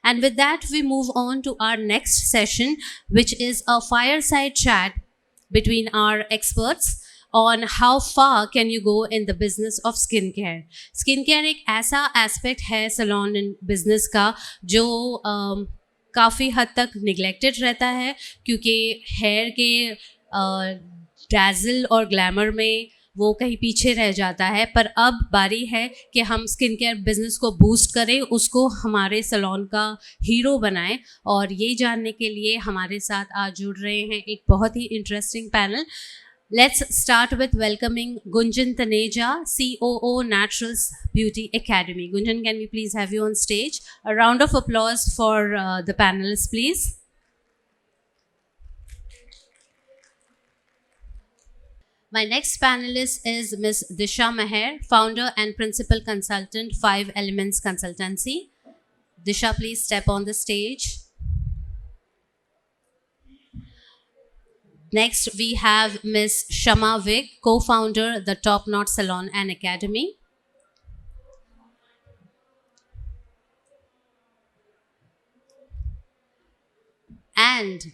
And with that, we move on to our next session, which is a fireside chat between our experts on how far can you go in the business of skincare. Skincare एक ऐसा aspect है salon business का जो काफ़ी हद तक neglected रहता है, क्योंकि हेयर के डैज़ल और ग्लैमर में वो कहीं पीछे रह जाता है। पर अब बारी है कि हम स्किन केयर बिजनेस को बूस्ट करें, उसको हमारे सलोन का हीरो बनाएं। और ये जानने के लिए हमारे साथ आज जुड़ रहे हैं एक बहुत ही interesting panel. Let's start with welcoming Gunjan Taneja, COO Naturals Beauty Academy. Gunjan, can we please have you on stage? A round of applause for the panelists, please. My next panelist is Ms. Disha Meher, founder and principal consultant, 5 Elements Consultancy. Disha, please step on the stage. Next, we have Ms. Shama Vig, co-founder, The Top Knot Salon and Academy. And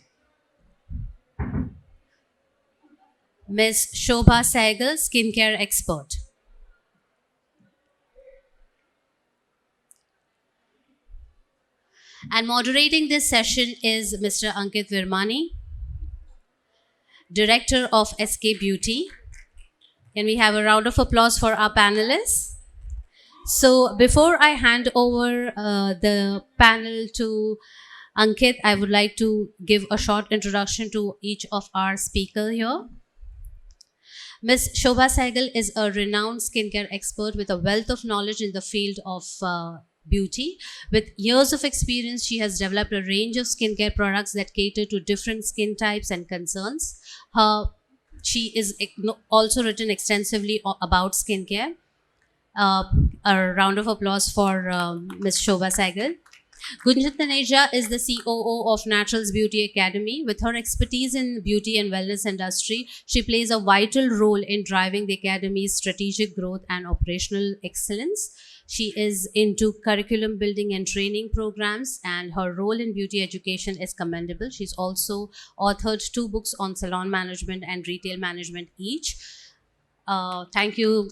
Ms. Shobha Sehgal, skincare expert. And moderating this session is Mr. Ankit Virmani, Director of SK Beauty. Can we have a round of applause for our panelists? So before I hand over the panel to Ankit, I would like to give a short introduction to each of our speakers here. Ms. Shobha Sehgal is a renowned skincare expert with a wealth of knowledge in the field of beauty. With years of experience, she has developed a range of skincare products that cater to different skin types and concerns. She is also written extensively about skincare. A round of applause for Ms. Shobha Sehgal. Gunjan Taneja is the COO of Naturals Beauty Academy. With her expertise in beauty and wellness industry, she plays a vital role in driving the academy's strategic growth and operational excellence. She is into curriculum building and training programs, and her role in beauty education is commendable. She's also authored 2 books on salon management and retail management each. Thank you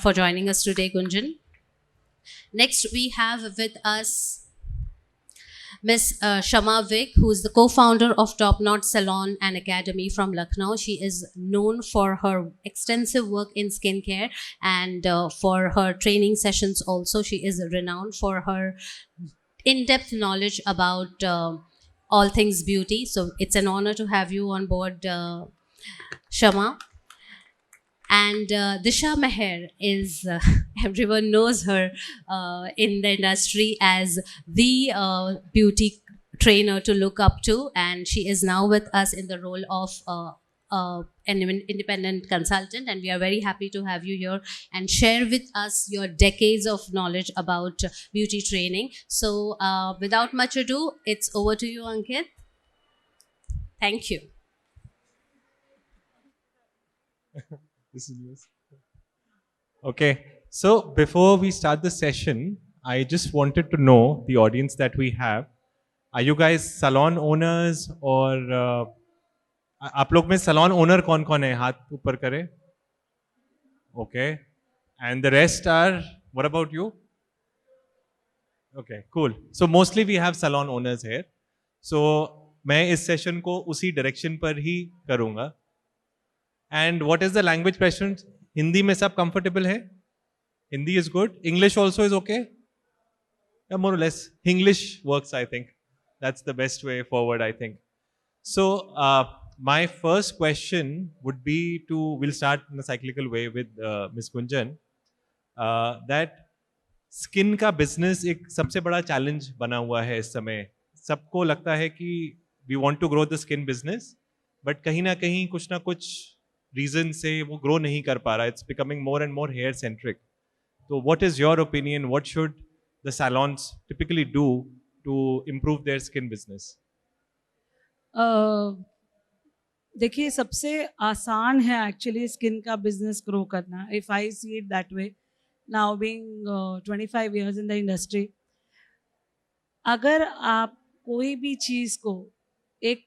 for joining us today, Gunjan. Next, we have with us Ms. Shama Vig, who is the co-founder of Top Knot Salon and Academy from Lucknow. She is known for her extensive work in skincare and for her training sessions also. She is renowned for her in-depth knowledge about all things beauty. So it's an honor to have you on board, Shama. And Disha Meher is, everyone knows her in the industry as the beauty trainer to look up to. And she is now with us in the role of an independent consultant. And we are very happy to have you here and share with us your decades of knowledge about beauty training. So without much ado, it's over to you, Ankit. Thank you. This is yours. Okay, so before we start the session, I just wanted to know the audience that we have. Are you guys salon owners or आप लोग में salon owner कौन-कौन है? हाथ ऊपर करें. Okay, and the rest are. What about you? Okay, cool. So mostly we have salon owners here. So मैं इस session को उसी direction पर ही करूँगा. And what is the language preference? Hindi में सब comfortable है? Hindi is good. English also is okay? Yeah, more or less. English works, I think. That's the best way forward, I think. So, my first question would be we'll start in a cyclical way with Ms. Gunjan. That skin का business एक सबसे बड़ा challenge बना हुआ है इस समय. सबको लगता है कि we want to grow the skin business, but कहीं ना कहीं कुछ ना कुछ reason से वो grow नहीं कर पा रहा. It's becoming more and more hair centric. So what is your opinion? What should the salons typically do to improve their skin business? देखिए सबसे आसान है एक्चुअली स्किन का बिजनेस ग्रो करना. If I see it that way, now being 25 years in the industry, अगर आप कोई भी चीज़ को एक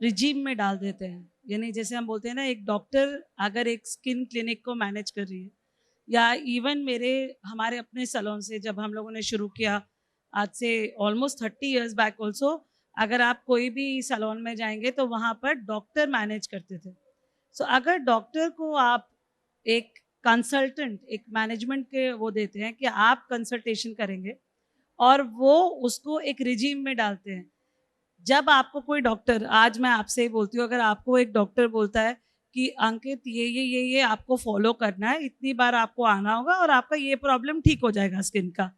रिजीम में डाल देते हैं, यानी जैसे हम बोलते हैं ना, एक डॉक्टर अगर एक स्किन क्लिनिक को मैनेज कर रही है, या इवन हमारे अपने सैलून से जब हम लोगों ने शुरू किया आज से ऑलमोस्ट 30 इयर्स बैक ऑल्सो, अगर आप कोई भी सैलून में जाएंगे तो वहाँ पर डॉक्टर मैनेज करते थे. सो अगर डॉक्टर को आप एक कंसल्टेंट, एक मैनेजमेंट के वो देते हैं कि आप कंसल्टेशन करेंगे और वो उसको एक रिजीम में डालते हैं. जब आपको कोई डॉक्टर, आज मैं आपसे ही बोलती हूँ, अगर आपको एक डॉक्टर बोलता है कि अंकित ये आपको फॉलो करना है, इतनी बार आपको आना होगा और आपका ये प्रॉब्लम ठीक हो जाएगा स्किन का.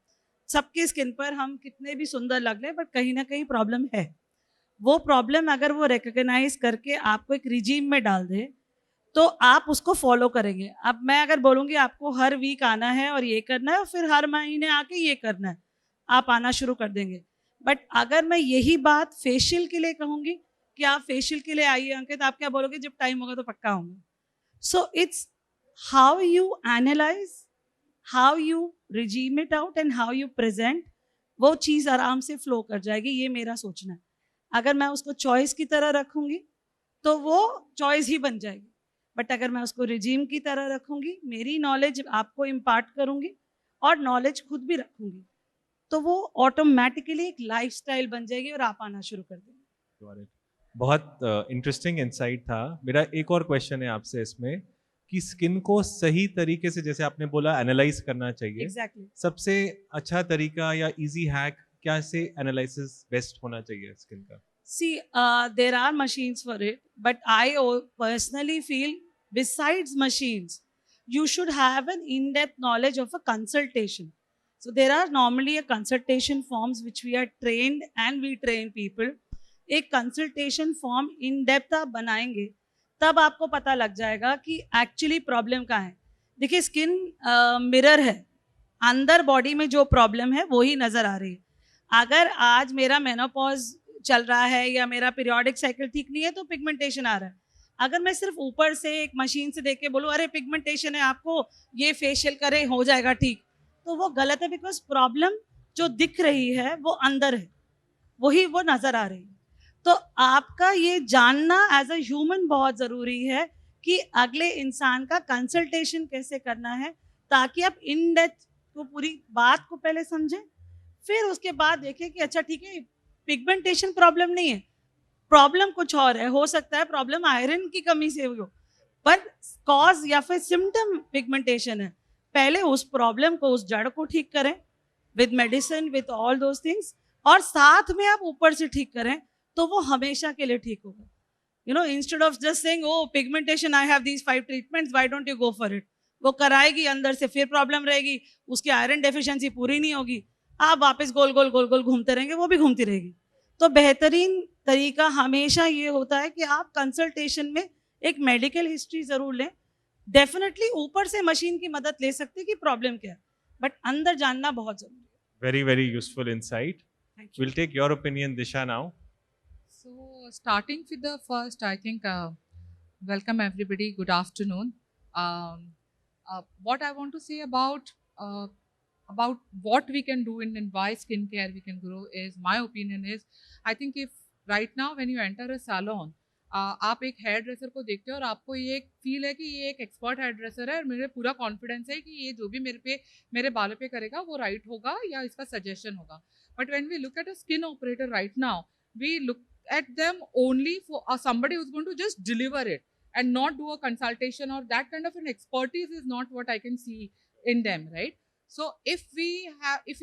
सबकी स्किन पर हम कितने भी सुंदर लग रहे हैं, बट कहीं ना कहीं प्रॉब्लम है. वो प्रॉब्लम अगर वो रिकॉग्नाइज करके आपको एक रिजीम में डाल दे तो आप उसको फॉलो करेंगे. अब मैं अगर बोलूँगी आपको हर वीक आना है और ये करना है और फिर हर महीने आके ये करना है, आप आना शुरू कर देंगे. बट अगर मैं यही बात फेशियल के लिए कहूँगी कि आप फेशियल के लिए आइए अंकित, आप क्या बोलोगे? जब टाइम होगा तो पक्का आऊँगा. So it's how you analyse, how you regime it out and how you present, वो चीज़ आराम से फ्लो कर जाएगी. ये मेरा सोचना है. अगर मैं उसको चॉइस की तरह रखूँगी तो वो चॉइस ही बन जाएगी. बट अगर मैं उसको रिजीम की तरह रखूँगी, मेरी नॉलेज आपको इम्पार्ट करूँगी और नॉलेज खुद भी रखूँगी, तो वो ऑटोमेटिकली एक लाइफस्टाइल बन जाएगी और आप आना शुरू कर देंगे. Got it. बहुत इंटरेस्टिंग इंसाइट था. मेरा एक और क्वेश्चन है आपसे इसमें कि स्किन को सही तरीके से, जैसे आपने बोला, एनालाइज करना चाहिए. एग्जैक्टली. सबसे अच्छा तरीका या इजी हैक क्या से एनालिसिस बेस्ट होना चाहिए स्किन का? See, there are machines for it, but I personally feel besides machines, you should have an in-depth knowledge of a consultation. So there are normally a consultation forms which we are trained and we train people. एक consultation form in depth आप बनाएंगे तब आपको पता लग जाएगा कि actually problem कहाँ है. देखिए, स्किन मिरर है, अंदर बॉडी में जो प्रॉब्लम है वो ही नज़र आ रही है. अगर आज मेरा मेनोपॉज चल रहा है या मेरा पीरियोडिक साइकिल ठीक नहीं है तो पिगमेंटेशन आ रहा है. अगर मैं सिर्फ ऊपर से एक मशीन से देख के बोलूँ अरे पिगमेंटेशन है, आपको ये फेशियल करें हो जाएगा ठीक, तो वो गलत है. बिकॉज प्रॉब्लम जो दिख रही है वो अंदर है, वही वो नज़र आ रही है. तो आपका ये जानना एज अ ह्यूमन बहुत ज़रूरी है कि अगले इंसान का कंसल्टेशन कैसे करना है, ताकि आप इन डेप्थ को पूरी बात को पहले समझें, फिर उसके बाद देखें कि अच्छा ठीक है, पिगमेंटेशन प्रॉब्लम नहीं है, प्रॉब्लम कुछ और है. हो सकता है प्रॉब्लम आयरन की कमी से हो, पर कॉज या फिर सिम्टम पिगमेंटेशन है. पहले उस प्रॉब्लम को, उस जड़ को ठीक करें with medicine, with all those things, और साथ में आप ऊपर से ठीक करें तो वो हमेशा के लिए ठीक होगा. You know, instead of just saying oh pigmentation I have these 5 treatments, why don't you go for it. वो कराएगी, अंदर से फिर प्रॉब्लम रहेगी, उसकी आयरन डेफिशिएंसी पूरी नहीं होगी, आप वापस गोल गोल गोल गोल घूमते रहेंगे, वो भी घूमती रहेगी. तो बेहतरीन तरीका हमेशा ये होता है कि आप कंसल्टेशन में एक मेडिकल हिस्ट्री ज़रूर लें. डेफिनेटली ऊपर से मशीन की मदद ले सकते हैं कि प्रॉब्लम क्या है, बट अंदर जानना बहुत ज़रूरी है. Very useful insight. Thank you. We'll take your opinion, Disha, now. So, starting with the first, I think, welcome everybody, good afternoon. What I want to say about what we can do and why skincare we can grow is, my opinion is, I think if right now when you enter a salon, आप एक hair dresser को देखते हो और आपको ये एक feel है कि ये एक एक्सपर्ट हेयर ड्रेसर है और मेरे पूरा कॉन्फिडेंस है कि ये जो भी मेरे बालों पे करेगा वो राइट होगा या इसका सजेशन होगा. But when we look at a skin operator right now, we look at them only for somebody who's going to just deliver it and not do a consultation, or that kind of an expertise is not what I can see in them, right? So if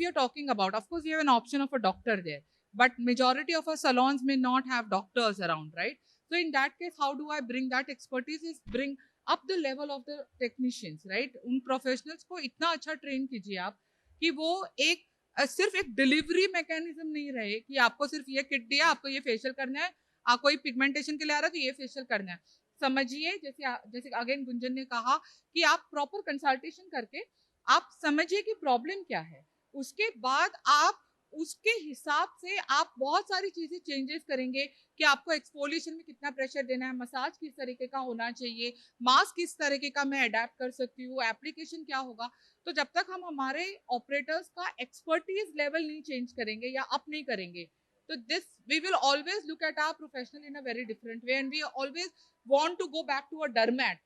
you're talking about, of course you have an option of a doctor there, but majority of our salons may not have doctors around, right? So in that case, how do I bring that expertise? Is bring up the level of the technicians, right? उन professionals को इतना अच्छा train कीजिए आप कि वो एक सिर्फ एक डिलीवरी मैकेनिज्म नहीं रहे कि आपको सिर्फ ये किट दिया, आपको ये फेशियल करना है, आप कोई पिगमेंटेशन के लिए आ रहा है तो ये फेशियल करना है. समझिए, जैसे अगेन गुंजन ने कहा कि आप प्रॉपर कंसल्टेशन करके आप समझिए कि प्रॉब्लम क्या है, उसके बाद आप उसके हिसाब से आप बहुत सारी चीजें चेंजेस करेंगे कि आपको एक्सफोलिएशन में कितना प्रेशर देना है, मसाज किस तरीके का होना चाहिए, मास्क किस तरीके का मैं अडेप्ट कर सकती हूँ, एप्लीकेशन क्या होगा। तो जब तक हम हमारे ऑपरेटर्स का एक्सपर्टीज लेवल नहीं चेंज करेंगे या अप नहीं करेंगे, तो this we will always look at our professional in a very different way and we always want to go back to a dermat.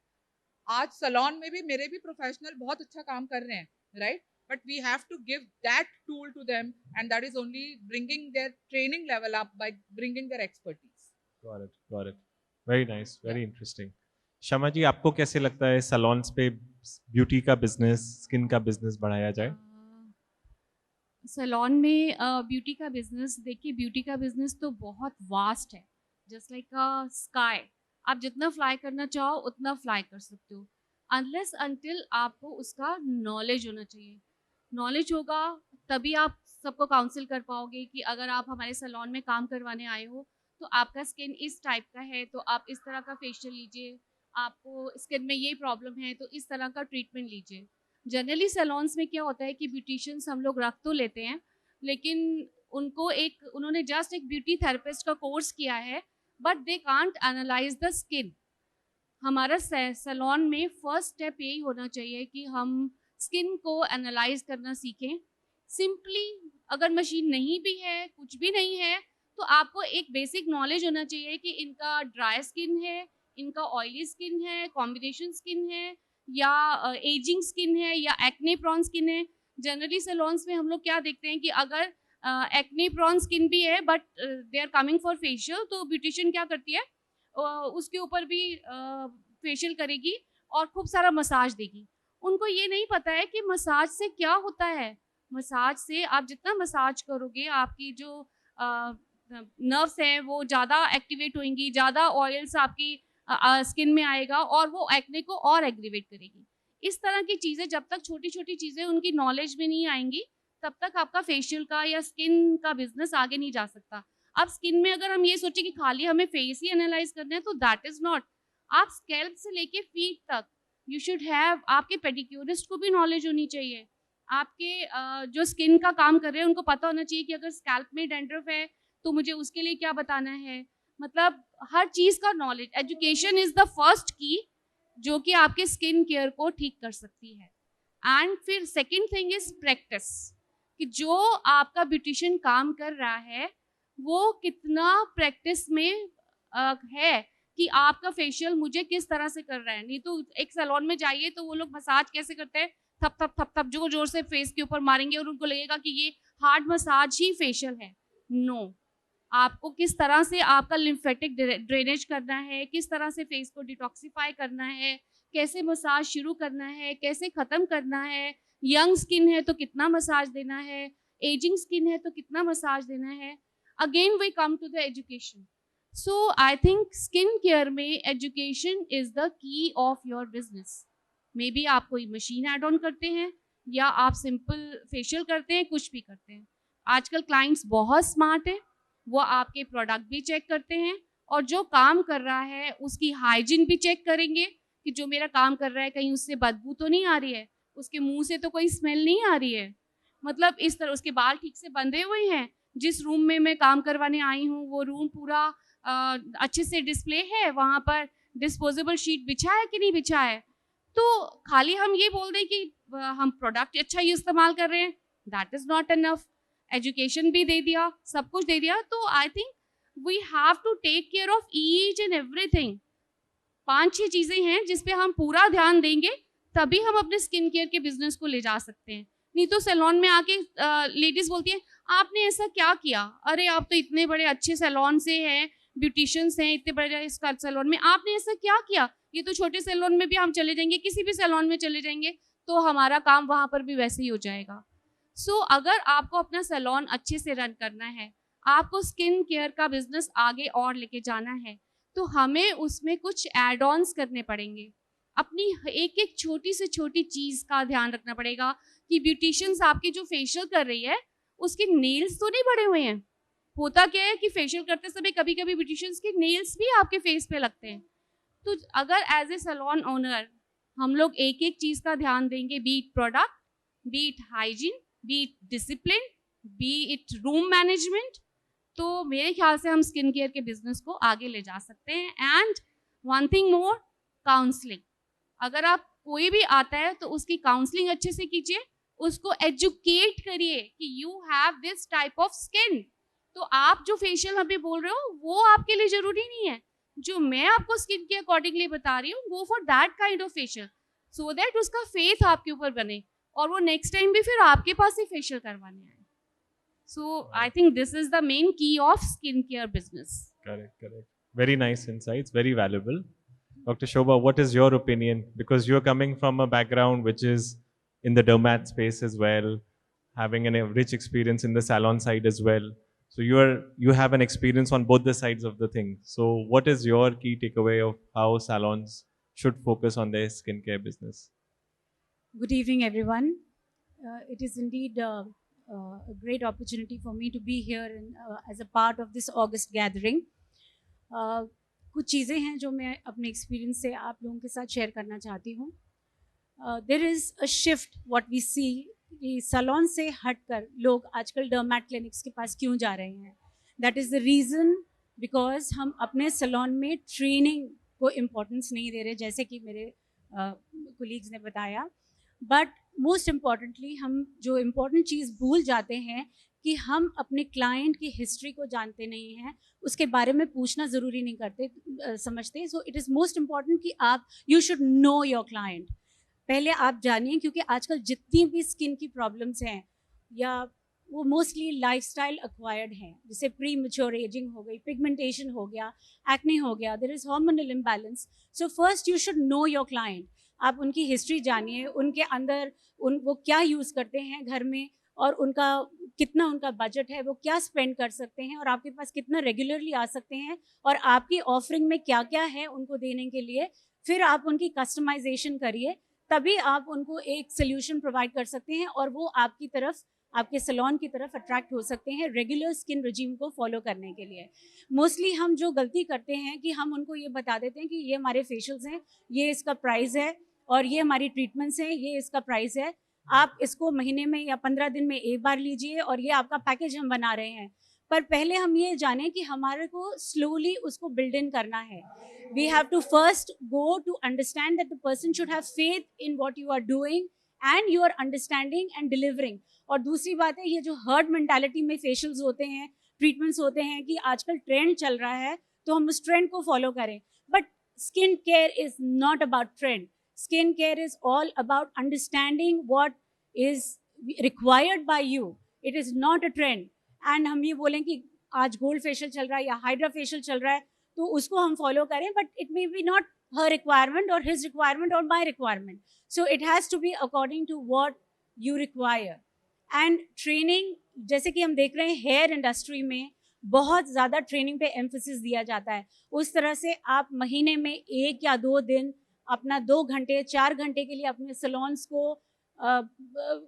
आज सलोन में भी मेरे भी प्रोफेशनल बहुत अच्छा काम कर रहे हैं, right, but we have to give that tool to them, and that is only bringing their training level up by bringing their expertise. got it, very nice, very interesting. शमा जी, आपको कैसे लगता है सलोन्स पे ब्यूटी का business, skin का business बढ़ाया जाए? Salon में ब्यूटी का बिजनेस, देखिए ब्यूटी का बिजनेस तो बहुत वास्ट है, जस्ट लाइक अ स्काई। आप जितना फ्लाई करना चाहो उतना फ्लाई कर सकते हो, अनलेस अनटिल आपको उसका नॉलेज होना चाहिए। नॉलेज होगा तभी आप सबको काउंसिल कर पाओगे कि अगर आप हमारे सलोन में काम करवाने आए हो तो आपका स्किन इस टाइप का है तो आप इस तरह का फेशियल लीजिए, आपको स्किन में ये प्रॉब्लम है तो इस तरह का ट्रीटमेंट लीजिए। जनरली सलोन्स में क्या होता है कि ब्यूटिशियंस हम लोग रख तो लेते हैं, लेकिन उन्होंने जस्ट एक ब्यूटी थेरेपिस्ट का कोर्स किया है, but they can't analyse the skin. हमारा सलोन में फर्स्ट स्टेप यही होना चाहिए कि हम स्किन को एनालाइज करना सीखें। सिंपली अगर मशीन नहीं भी है, कुछ भी नहीं है, तो आपको एक बेसिक नॉलेज होना चाहिए कि इनका ड्राई स्किन है, इनका ऑयली स्किन है, कॉम्बिनेशन स्किन है, या एजिंग स्किन है, या एक्ने प्रोन स्किन है। जनरली सलोन्स में हम लोग क्या देखते हैं कि अगर एक्ने प्रोन स्किन भी है but they are coming for facial, तो ब्यूटिशियन क्या करती है, उसके ऊपर भी फेशियल करेगी और खूब सारा मसाज देगी। उनको ये नहीं पता है कि मसाज से क्या होता है। मसाज से आप जितना मसाज करोगे आपकी जो नर्व्स हैं वो ज़्यादा एक्टिवेट होंगी, ज़्यादा ऑयल्स आपकी स्किन में आएगा और वो एक्ने को और एग्रीवेट करेगी। इस तरह की चीज़ें जब तक छोटी छोटी चीज़ें उनकी नॉलेज में नहीं आएंगी तब तक आपका फेशियल का या स्किन का बिजनेस आगे नहीं जा सकता। अब स्किन में अगर हम ये सोचें कि खाली हमें फेस ही एनालाइज करना है तो दैट इज़ नॉट। आप स्कैल्प से लेके फीट तक यू शुड हैव, आपके पेडिक्योरिस्ट को भी नॉलेज होनी चाहिए, आपके जो स्किन का काम कर रहे हैं उनको पता होना चाहिए कि अगर स्कैल्प में डैंड्रफ है तो मुझे उसके लिए क्या बताना है। मतलब हर चीज़ का knowledge, education is the first की जो कि आपके स्किन केयर को ठीक कर सकती है। एंड फिर सेकेंड थिंग इज प्रैक्टिस, कि जो आपका ब्यूटिशियन काम कर रहा है वो कितना प्रैक्टिस में है कि आपका फेशियल मुझे किस तरह से कर रहा है। नहीं तो एक सैलून में जाइए तो वो लोग मसाज कैसे करते हैं, थप थप थप थप जोर जोर से फेस के ऊपर मारेंगे और उनको लगेगा कि ये हार्ड मसाज ही फेशियल है। नो, आपको किस तरह से आपका लिम्फेटिक ड्रेनेज करना है, किस तरह से फेस को डिटॉक्सिफाई करना है, कैसे मसाज शुरू करना है, कैसे ख़त्म करना है, यंग स्किन है तो कितना मसाज देना है, एजिंग स्किन है तो कितना मसाज देना है। Again we come to the education. So I think skin care में education is the key of your business. Maybe आप कोई मशीन ऐड ऑन करते हैं या आप सिंपल फेशियल करते हैं, कुछ भी करते हैं। आजकल क्लाइंट्स बहुत स्मार्ट है, वो आपके प्रोडक्ट भी चेक करते हैं और जो काम कर रहा है उसकी हाइजीन भी चेक करेंगे कि जो मेरा काम कर रहा है कहीं उससे बदबू तो नहीं आ रही है, उसके मुंह से तो कोई स्मेल नहीं आ रही है, मतलब इस तरह उसके बाल ठीक से बंधे हुए हैं, जिस रूम में मैं काम करवाने आई हूँ वो रूम पूरा अच्छे से डिस्प्ले है, वहाँ पर डिस्पोजेबल शीट बिछा है कि नहीं बिछा है। तो खाली हम ये बोल दें कि हम प्रोडक्ट अच्छा ही इस्तेमाल कर रहे हैं, that is not enough. Education भी दे दिया, सब कुछ दे दिया, तो I think we have to take care of each and everything. 5-6 चीज़ें हैं जिस पे हम पूरा ध्यान देंगे तभी हम अपने स्किन केयर के बिजनेस को ले जा सकते हैं। नहीं तो सैलून में आके लेडीज़ बोलती हैं आपने ऐसा क्या किया, अरे आप तो इतने बड़े अच्छे सैलून से हैं, ब्यूटिशियंस हैं इतने बड़े सैलून में, आपने ऐसा क्या किया। ये तो छोटे सैलून में भी हम चले जाएंगे, किसी भी सैलून में चले जाएंगे तो हमारा काम वहाँ पर भी वैसे ही हो जाएगा। सो अगर आपको अपना सैलून अच्छे से रन करना है, आपको स्किन केयर का बिजनेस आगे और लेके जाना है, तो हमें उसमें कुछ एड ऑन्स करने पड़ेंगे। अपनी एक एक छोटी से छोटी चीज़ का ध्यान रखना पड़ेगा कि ब्यूटिशियंस आपकी जो फेशियल कर रही है उसके नेल्स तो नहीं बड़े हुए हैं। होता क्या है कि फेशियल करते समय कभी कभी ब्यूटिशियंस के नेल्स भी आपके फेस पे लगते हैं। तो अगर एज ए सैलून ओनर हम लोग एक एक चीज़ का ध्यान देंगे, be it product, be it hygiene, be it discipline, be it room management, तो मेरे ख्याल से हम स्किन केयर के बिजनेस को आगे ले जा सकते हैं। And one thing more, counselling. अगर आप कोई भी आता है तो उसकी काउंसलिंग अच्छे से कीजिए, उसको एजुकेट करिए कि you have this type of skin. तो आप जो फेशियल अभी बोल रहे हो वो आपके लिए जरूरी नहीं है, जो मैं आपको स्किन के अकॉर्डिंगली बता रही हूँ, go for that kind of facial, so that उसका फेथ आपके ऊपर बने और वो नेक्स्ट टाइम भी फिर आपके पास ही फेशियल करवाने आए। So I think this is the main key of skin care business. Correct, correct. Very nice insights, very valuable. Dr. Shobha, what is your opinion? Because you're coming from a background which is in the dermat space as well, having a rich experience in the salon side as well. So you have an experience on both the sides of the thing. So what is your key takeaway of how salons should focus on their skincare business? Good evening, everyone. It is indeed a great opportunity for me to be here as a part of this August gathering. कुछ चीज़ें हैं जो मैं अपने experience से आप लोगों के साथ शेयर करना चाहती हूँ। There is a shift what we see कि सैलून से हटकर लोग आजकल डर्मेट क्लिनिक्स के पास क्यों जा रहे हैं। That is the reason because हम अपने सैलून में ट्रेनिंग को इम्पोर्टेंस नहीं दे रहे, जैसे कि मेरे कोलीग्स ने बताया। बट मोस्ट इम्पॉर्टेंटली हम जो इम्पोर्टेंट चीज़ भूल जाते हैं कि हम अपने क्लाइंट की हिस्ट्री को जानते नहीं हैं, उसके बारे में पूछना ज़रूरी नहीं करते समझते। So it is most important कि आप you should know your client. पहले आप जानिए, क्योंकि आजकल जितनी भी स्किन की प्रॉब्लम्स हैं या वो मोस्टली लाइफस्टाइल एक्वायर्ड हैं, जैसे प्री मैच्योर एजिंग हो गई, पिगमेंटेशन हो गया, एक्ने हो गया, there is hormonal imbalance. So first you should know your client. आप उनकी हिस्ट्री जानिए, उनके अंदर वो क्या यूज़ करते हैं घर में और उनका कितना उनका बजट है, वो क्या स्पेंड कर सकते हैं और आपके पास कितना रेगुलरली आ सकते हैं और आपकी ऑफरिंग में क्या क्या है उनको देने के लिए। फिर आप उनकी कस्टमाइजेशन करिए, तभी आप उनको एक सोल्यूशन प्रोवाइड कर सकते हैं और वो आपकी तरफ, आपके सैलून की तरफ अट्रैक्ट हो सकते हैं रेगुलर स्किन रिजीम को फॉलो करने के लिए। मोस्टली हम जो गलती करते हैं कि हम उनको ये बता देते हैं कि ये हमारे फेशियल्स हैं, ये इसका प्राइस है, और ये हमारी ट्रीटमेंट्स हैं, ये इसका प्राइस है, आप इसको महीने में या 15 दिन में एक बार लीजिए और ये आपका पैकेज हम बना रहे हैं। पर पहले हम ये जानें कि हमारे को स्लोली उसको बिल्ड इन करना है। We have to first go to understand that the person should have faith in what you are doing and you are understanding and delivering. और दूसरी बात है, ये जो हर्ड मेंटालिटी में फेशियल्स होते हैं, ट्रीटमेंट्स होते हैं कि आजकल ट्रेंड चल रहा है तो हम उस ट्रेंड को फॉलो करें। But skin care is not about trend. Skin care is all about understanding what is required by you. It is not a trend. And हम ये बोलें कि आज गोल्ड फेशियल चल रहा है या हाइड्रा फेशियल चल रहा है तो उसको हम फॉलो करें, but it may be not her requirement or his requirement or my requirement. So it has to be according to what you require. And training, जैसे कि हम देख रहे हैं हेयर इंडस्ट्री में बहुत ज़्यादा ट्रेनिंग पे एम्फेसिस दिया जाता है। उस तरह से आप महीने में 1 या 2 दिन अपना 2 घंटे 4 घंटे के लिए अपने सैलून्स को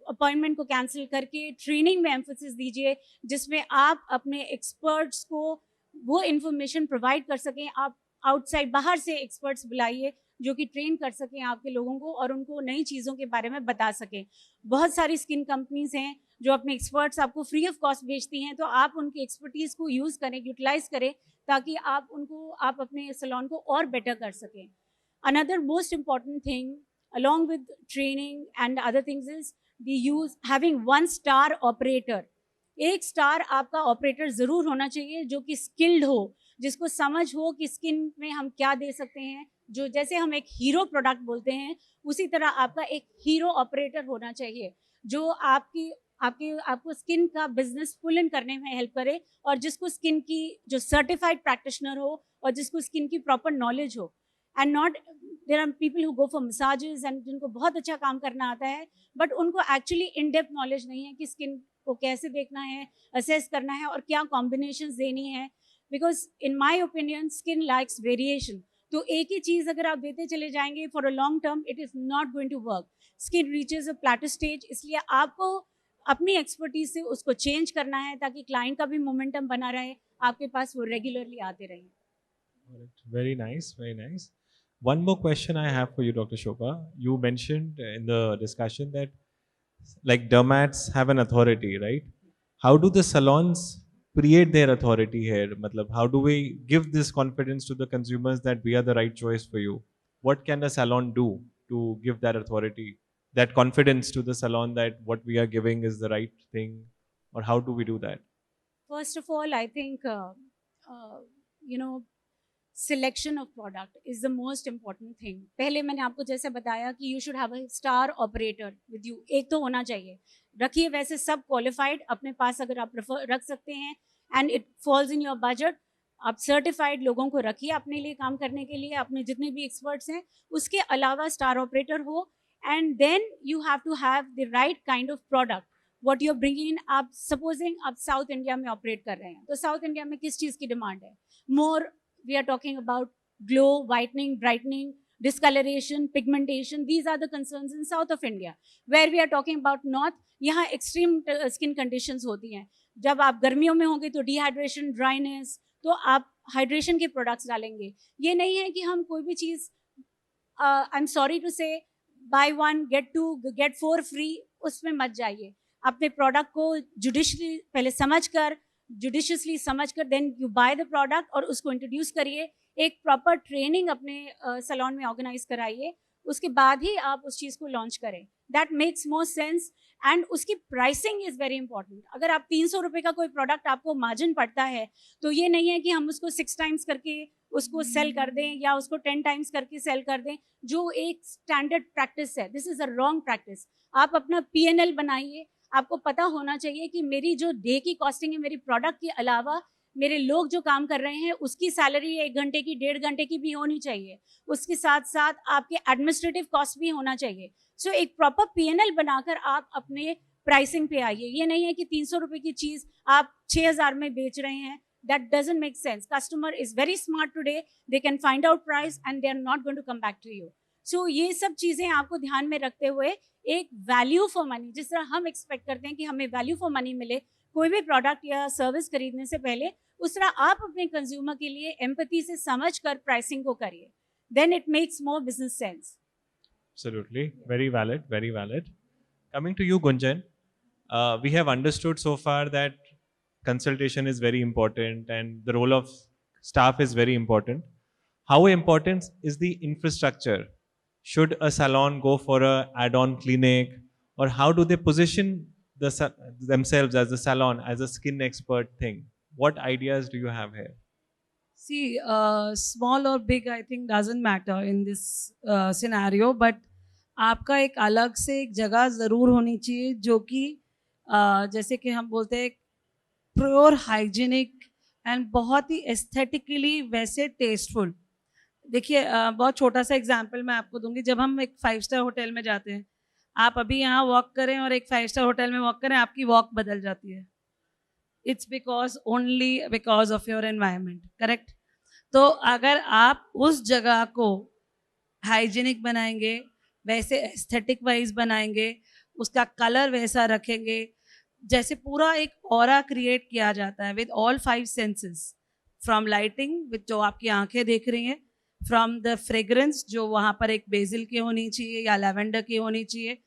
अपॉइंटमेंट को कैंसिल करके ट्रेनिंग में एम्फेसिस दीजिए, जिसमें आप अपने एक्सपर्ट्स को वो इन्फॉर्मेशन प्रोवाइड कर सकें। आप आउटसाइड बाहर से एक्सपर्ट्स बुलाइए जो कि ट्रेन कर सकें आपके लोगों को और उनको नई चीज़ों के बारे में बता सकें। बहुत सारी स्किन कंपनीज हैं जो अपने एक्सपर्ट्स आपको फ्री ऑफ कॉस्ट बेचती हैं, तो आप उनकी एक्सपर्टीज़ को यूज़ करें, यूटिलाइज करें, ताकि आप अपने सैलून को और बेटर कर सकें। Another most important thing, along with training and other things, is having 1 star operator. एक स्टार आपका ऑपरेटर ज़रूर होना चाहिए जो कि स्किल्ड हो, जिसको समझ हो कि स्किन में हम क्या दे सकते हैं। जो जैसे हम एक हीरो प्रोडक्ट बोलते हैं, उसी तरह आपका एक हीरो ऑपरेटर होना चाहिए जो आपको स्किन का बिजनेस पुल इन करने में हेल्प करे और जिसको स्किन की जो सर्टिफाइड प्रैक्टिशनर हो और जिसको स्किन की प्रॉपर नॉलेज हो। And not, there are people who go for massages and जिनको बहुत अच्छा काम करना आता है, बट उनको एक्चुअली इन डेप्थ नॉलेज नहीं है कि स्किन को कैसे देखना है, असेस करना है और क्या कॉम्बिनेशंस देनी है। Because in my opinion skin likes variation. तो एक ही चीज़ अगर आप देते चले जाएंगे for a long term, it is not going to work. Skin reaches a plateau stage, इसलिए आपको अपनी एक्सपर्टीज से उसको चेंज करना है ताकि क्लाइंट का भी मोमेंटम बना रहे, आपके पास वो रेगुलरली आते रहें। Very nice, very nice. One more question I have for you, Dr. Shobha. You mentioned in the discussion that like dermats have an authority, right? how do the salons create their authority here? Matlab, how do we give this confidence to the consumers that we are the right choice for you? What can a salon do to give that authority, that confidence to the salon that what we are giving is the right thing? Or how do we do that? First of all, I think, you know, selection of product is the most important thing. पहले मैंने आपको जैसे बताया कि you should have a star operator with you. एक तो होना चाहिए. रखिए वैसे सब qualified अपने पास अगर आप रख सकते हैं and it falls in your budget. आप सर्टिफाइड लोगों को रखिए अपने लिए काम करने के लिए, अपने जितने भी एक्सपर्ट्स हैं उसके अलावा स्टार ऑपरेटर हो, and then you have to have the right kind of product what you are bringing in. आप सपोजिंग आप साउथ इंडिया में ऑपरेट कर रहे हैं, तो साउथ इंडिया में किस चीज़ की डिमांड है? More we are talking about glow, whitening, brightening, discoloration, pigmentation. These are the concerns in south of India. Where we are talking about north, यहाँ extreme skin conditions होती हैं. जब आप गर्मियों में होंगे तो dehydration, dryness, तो आप हाइड्रेशन के प्रोडक्ट्स डालेंगे. ये नहीं है कि हम कोई भी चीज़, I am sorry to say, buy one get two get 4 free, उसमें मत जाइए. अपने प्रोडक्ट को जुडिशली पहले जुडिशियसली समझ कर then you buy the product और उसको इंट्रोड्यूस करिए. एक प्रॉपर ट्रेनिंग अपने सैलून में ऑर्गेनाइज कराइए, उसके बाद ही आप उस चीज़ को लॉन्च करें. That makes more sense. And उसकी प्राइसिंग इज़ वेरी इंपॉर्टेंट. अगर आप 300 रुपये का कोई प्रोडक्ट आपको मार्जिन पड़ता है, तो ये नहीं है कि हम उसको 6 टाइम्स करके उसको सेल कर दें या उसको 10 टाइम्स करके सेल कर दें, जो एक स्टैंडर्ड प्रैक्टिस है. This is a wrong practice. आप अपना P&L बनाइए. आपको पता होना चाहिए कि मेरी जो डे की कॉस्टिंग है, मेरी प्रोडक्ट के अलावा मेरे लोग जो काम कर रहे हैं उसकी सैलरी 1 घंटे की, 1.5 घंटे की भी होनी चाहिए. उसके साथ साथ आपके एडमिनिस्ट्रेटिव कॉस्ट भी होना चाहिए. सो एक प्रॉपर P&L बनाकर आप अपने प्राइसिंग पे आइए. ये नहीं है कि 300 रुपये की चीज़ आप 6,000 में बेच रहे हैं. That doesn't make sense. Customer is very smart today. They can find out price and they are not going to come back to you. So ये सब चीज़ें आपको ध्यान में रखते हुए एक वैल्यू फॉर मनी, जिस तरह हम एक्सपेक्ट करते हैं कि हमें वैल्यू फॉर मनी मिले कोई भी प्रोडक्ट या सर्विस खरीदने से पहले, उस तरह आप अपने कंज्यूमर के लिए एम्पैथी से समझ कर प्राइसिंग को करिए. Then it makes more business sense. Absolutely. Very valid. Very valid. Coming to you, Gunjan, we have understood so far that consultation is very important and the role of staff is very important. How important is the infrastructure? Should a salon go for a add-on clinic, or how do they position themselves as a salon, as a skin expert thing? What ideas do you have here? See, small or big, I think doesn't matter in this scenario, but आपका एक अलग से एक जगह ज़रूर होनी चाहिए जो कि जैसे कि हम बोलते हैं प्योर हाइजीनिक एंड बहुत ही एस्थेटिकली वैसे टेस्टफुल. देखिए बहुत छोटा सा एग्जांपल मैं आपको दूंगी. जब हम एक 5 स्टार होटल में जाते हैं, आप अभी यहाँ वॉक करें और एक 5 स्टार होटल में वॉक करें, आपकी वॉक बदल जाती है. It's only because of your environment. Correct? तो अगर आप उस जगह को हाइजीनिक बनाएंगे, वैसे एस्थेटिक वाइज बनाएंगे, उसका कलर वैसा रखेंगे, जैसे पूरा एक ऑरा क्रिएट किया जाता है with all 5 senses, from lighting with जो आपकी आंखें देख रही हैं, फ्रॉम द फ्रेग्रेंस जो वहाँ पर एक बेसिल की होनी चाहिए या लैवेंडर की होनी चाहिए,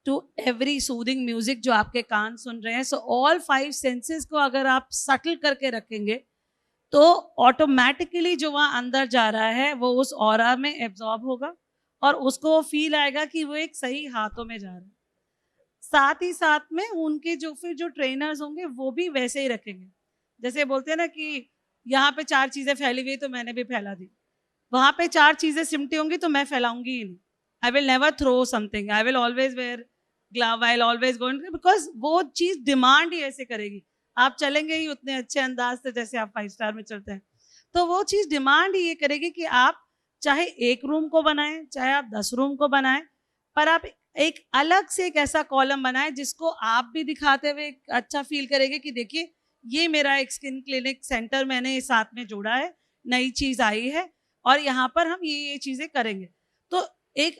टू एवरी सूदिंग म्यूजिक जो आपके कान सुन रहे हैं. सो ऑल 5 सेंसेस को अगर आप सटल करके रखेंगे तो ऑटोमेटिकली जो वहाँ अंदर जा रहा है वो उस ऑरा में एब्जॉर्ब होगा और उसको फील आएगा कि वो एक सही हाथों में जा रहा है. साथ ही साथ में उनके जो ट्रेनर्स होंगे वो भी वैसे ही रखेंगे. जैसे बोलते हैं ना कि यहाँ पे 4 चीज़ें फैली हुई तो मैंने भी फैला दी, वहाँ पे 4 चीज़ें सिमटी होंगी तो मैं फैलाऊंगी ही नहीं. I will never throw something. I will always wear glove. I will always go, because वो चीज़ डिमांड ही ऐसे करेगी. आप चलेंगे ही उतने अच्छे अंदाज से जैसे आप 5 स्टार में चलते हैं, तो वो चीज़ डिमांड ही ये करेगी कि आप चाहे 1 रूम को बनाएं, चाहे आप 10 रूम को बनाएं, पर आप एक अलग से एक ऐसा कॉलम बनाएं जिसको आप भी दिखाते हुए अच्छा फील करेंगे कि देखिए ये मेरा एक स्किन क्लिनिक सेंटर मैंने साथ में जोड़ा है, नई चीज़ आई है और यहाँ पर हम ये चीज़ें करेंगे. तो एक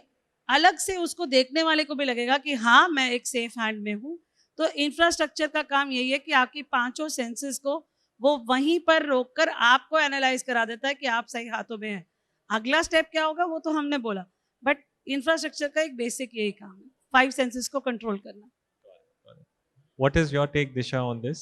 अलग से उसको देखने वाले को भी लगेगा कि हाँ मैं एक सेफ हैंड में हूँ. तो इंफ्रास्ट्रक्चर का काम यही है कि आपकी 5 सेंसेस को वो वहीं पर रोककर आपको एनालाइज करा देता है कि आप सही हाथों में हैं. अगला स्टेप क्या होगा वो तो हमने बोला, बट इंफ्रास्ट्रक्चर का एक बेसिक यही काम है, 5 सेंसेस को कंट्रोल करना. What is your take, Disha, on this?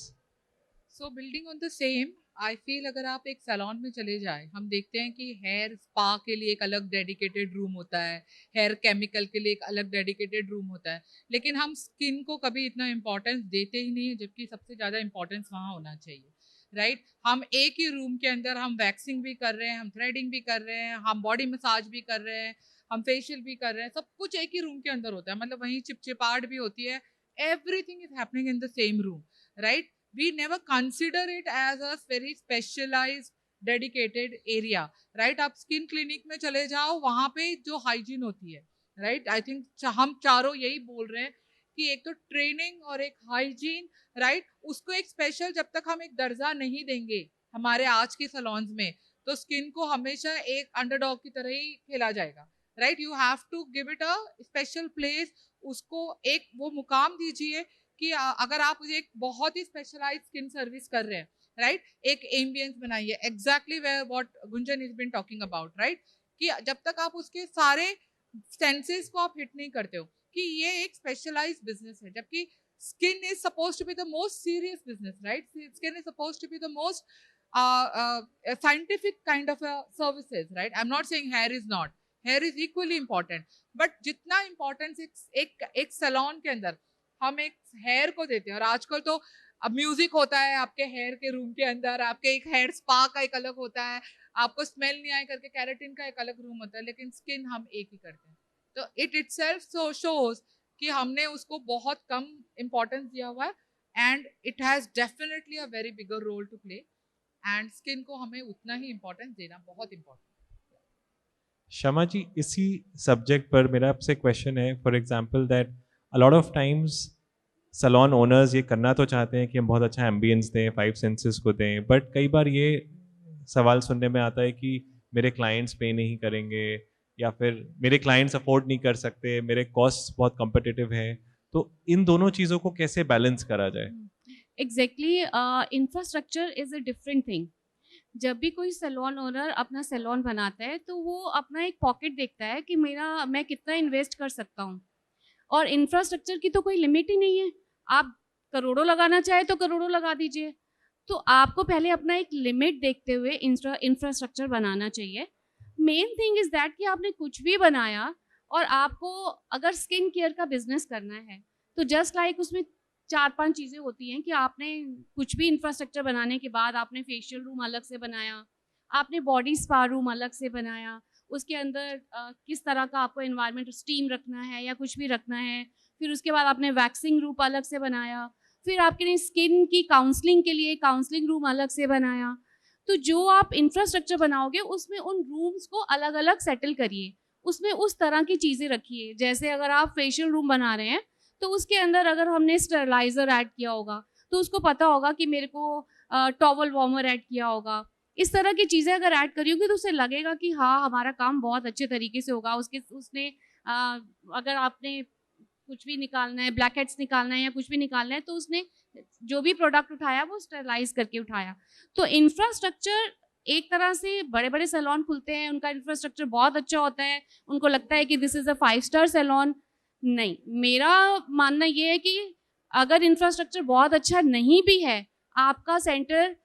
So building on the same, I feel अगर आप एक सैलून में चले जाए, हम देखते हैं कि हेयर स्पा के लिए एक अलग डेडिकेटेड रूम होता है, हेयर केमिकल के लिए एक अलग डेडिकेटेड रूम होता है, लेकिन हम स्किन को कभी इतना इम्पोर्टेंस देते ही नहीं है, जबकि सबसे ज़्यादा इम्पोर्टेंस वहाँ होना चाहिए, राइट? हम एक ही रूम के अंदर हम वैक्सिंग भी कर रहे हैं, हम थ्रेडिंग भी कर रहे हैं, हम बॉडी मसाज भी कर रहे हैं, हम फेशियल भी कर रहे हैं, सब कुछ एक ही रूम के अंदर होता है, मतलब वहीं चिपचिपाहट भी होती है, everything is happening in the same room, right? We never consider it as a very specialized dedicated area, right? आप स्किन क्लिनिक में चले जाओ, वहाँ पे जो हाइजीन होती है, राइट? आई थिंक हम चारों यही बोल रहे हैं कि एक तो ट्रेनिंग और एक हाइजीन, राइट? उसको एक स्पेशल, जब तक हम एक दर्जा नहीं देंगे हमारे आज के सलॉन्स में, तो स्किन को हमेशा एक अंडरडॉग की तरह ही खेला जाएगा, right? You have to give it a special place, उसको एक वो मुकाम दीजिए कि अगर आप एक बहुत ही स्पेशलाइज्ड स्किन सर्विस कर रहे हैं, राइट? एक एम्बियंस बनाइए, exactly where what Gunjan is been talking about, right? कि जब तक आप उसके सारे सेंसेस को आप हिट नहीं करते हो कि ये एक स्पेशलाइज्ड बिजनेस है, जबकि skin is suppose to be the most serious business, right? Skin is suppose to be the most scientific kind of a services, right? I'm not saying hair is not, hair is equally important, but जितना importance एक salon के अंदर हम एक hair को देते हैं, और आजकल तो अब म्यूजिक होता है आपके हेयर के रूम के अंदर, आपके एक हेयर स्पा का एक अलग होता है, आपको स्मेल नहीं आए करके कैरेटिन का एक अलग रूम होता है, लेकिन स्किन हम एक ही करते हैं, तो इट इटसेल्फ सो शोज कि हमने उसको बहुत कम इम्पोर्टेंस दिया हुआ है, and it has definitely a very bigger role to play, and skin को हमें उतना ही इम्पोर्टेंस देना बहुत इम्पोर्टेंट। शमा जी, इसी सब्जेक्ट पर मेरा आपसे क्वेश्चन है, for example that a lot of times salon owners ये करना तो चाहते हैं कि हम बहुत अच्छा एम्बियंस दें, 5 सेंसेस को दें, बट कई बार ये सवाल सुनने में आता है कि मेरे क्लाइंट्स पे नहीं करेंगे, या फिर मेरे क्लाइंट्स अफोर्ड नहीं कर सकते, मेरे कॉस्ट बहुत कम्पिटिटिव हैं, तो इन दोनों चीज़ों को कैसे बैलेंस करा जाए? Exactly, infrastructure is a different thing. जब भी कोई सैलून ओनर अपना सैलून बनाता है तो वो अपना एक पॉकेट देखता है कि मैं कितना इन्वेस्ट कर सकता हूँ, और इंफ्रास्ट्रक्चर की तो कोई लिमिट ही नहीं है। आप करोड़ों लगाना चाहे तो करोड़ों लगा दीजिए, तो आपको पहले अपना एक लिमिट देखते हुए इंफ्रास्ट्रक्चर बनाना चाहिए। मेन थिंग इज़ दैट कि आपने कुछ भी बनाया और आपको अगर स्किन केयर का बिजनेस करना है तो जस्ट लाइक उसमें 4-5 चीज़ें होती हैं कि आपने कुछ भी इंफ्रास्ट्रक्चर बनाने के बाद आपने फेशियल रूम अलग से बनाया, आपने बॉडी स्पा रूम अलग से बनाया, उसके अंदर किस तरह का आपको एनवायरनमेंट, स्टीम रखना है या कुछ भी रखना है, फिर उसके बाद आपने वैक्सिंग रूम अलग से बनाया, फिर आपके स्किन की काउंसलिंग के लिए काउंसलिंग रूम अलग से बनाया। तो जो आप इंफ्रास्ट्रक्चर बनाओगे उसमें उन रूम्स को अलग अलग सेटल करिए, उसमें उस तरह की चीज़ें रखिए। जैसे अगर आप फेशियल रूम बना रहे हैं तो उसके अंदर अगर हमने स्टरलाइज़र ऐड किया होगा तो उसको पता होगा कि मेरे को टॉवल वार्मर ऐड किया होगा। इस तरह की चीज़ें अगर ऐड करी होगी तो उसे लगेगा कि हाँ हमारा काम बहुत अच्छे तरीके से होगा। उसने अगर आपने कुछ भी निकालना है, ब्लैक हेड्स निकालना है या कुछ भी निकालना है, तो उसने जो भी प्रोडक्ट उठाया वो स्टरलाइज करके उठाया। तो इंफ्रास्ट्रक्चर एक तरह से बड़े बड़े सैलून खुलते हैं, उनका इंफ्रास्ट्रक्चर बहुत अच्छा होता है, उनको लगता है कि this is a 5 star salon. नहीं, मेरा मानना ये है कि अगर इंफ्रास्ट्रक्चर बहुत अच्छा नहीं भी है, आपका सेंटर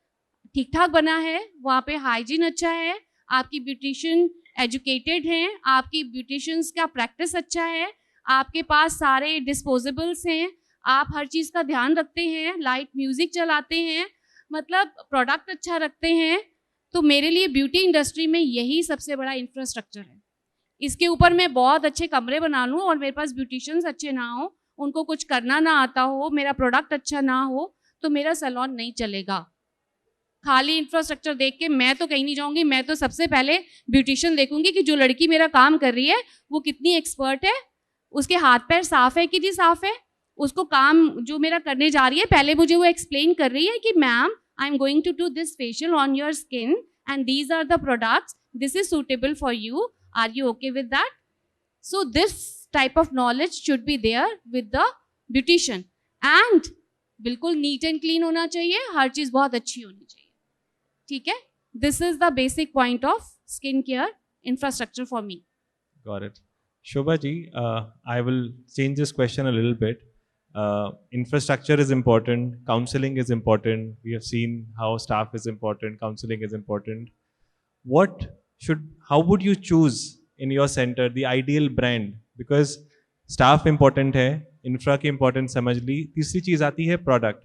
ठीक ठाक बना है, वहाँ पे हाइजीन अच्छा है, आपकी ब्यूटिशियन एजुकेटेड हैं, आपकी ब्यूटिशियंस का प्रैक्टिस अच्छा है, आपके पास सारे डिस्पोजेबल्स हैं, आप हर चीज़ का ध्यान रखते हैं, लाइट म्यूज़िक चलाते हैं, मतलब प्रोडक्ट अच्छा रखते हैं, तो मेरे लिए ब्यूटी इंडस्ट्री में यही सबसे बड़ा इंफ्रास्ट्रक्चर है। इसके ऊपर मैं बहुत अच्छे कमरे बना लूँ और मेरे पास ब्यूटिशियंस अच्छे ना हो, उनको कुछ करना ना आता हो, मेरा प्रोडक्ट अच्छा ना हो, तो मेरा सैलून नहीं चलेगा। खाली इंफ्रास्ट्रक्चर देख के मैं तो कहीं नहीं जाऊंगी। मैं तो सबसे पहले ब्यूटिशियन देखूंगी कि जो लड़की मेरा काम कर रही है वो कितनी एक्सपर्ट है, उसके हाथ पैर साफ है कि नहीं साफ है, उसको काम जो मेरा करने जा रही है पहले मुझे वो एक्सप्लेन कर रही है कि ma'am I am going to do this facial on your skin and these are the products, this is suitable for you, are you okay with that? So this type of knowledge should be there with the beautician, and बिल्कुल neat and clean होना चाहिए, हर चीज़ बहुत अच्छी होनी चाहिए। ठीक है, this is the basic point of skin care infrastructure for me. Got it. Shobha ji, I will change this question a little bit. Infrastructure is important, counseling is important. We have seen how staff is important, counseling is important. How would you choose in your center the ideal brand? Because staff important है, infra की important समझ ली, तीसरी चीज आती है product.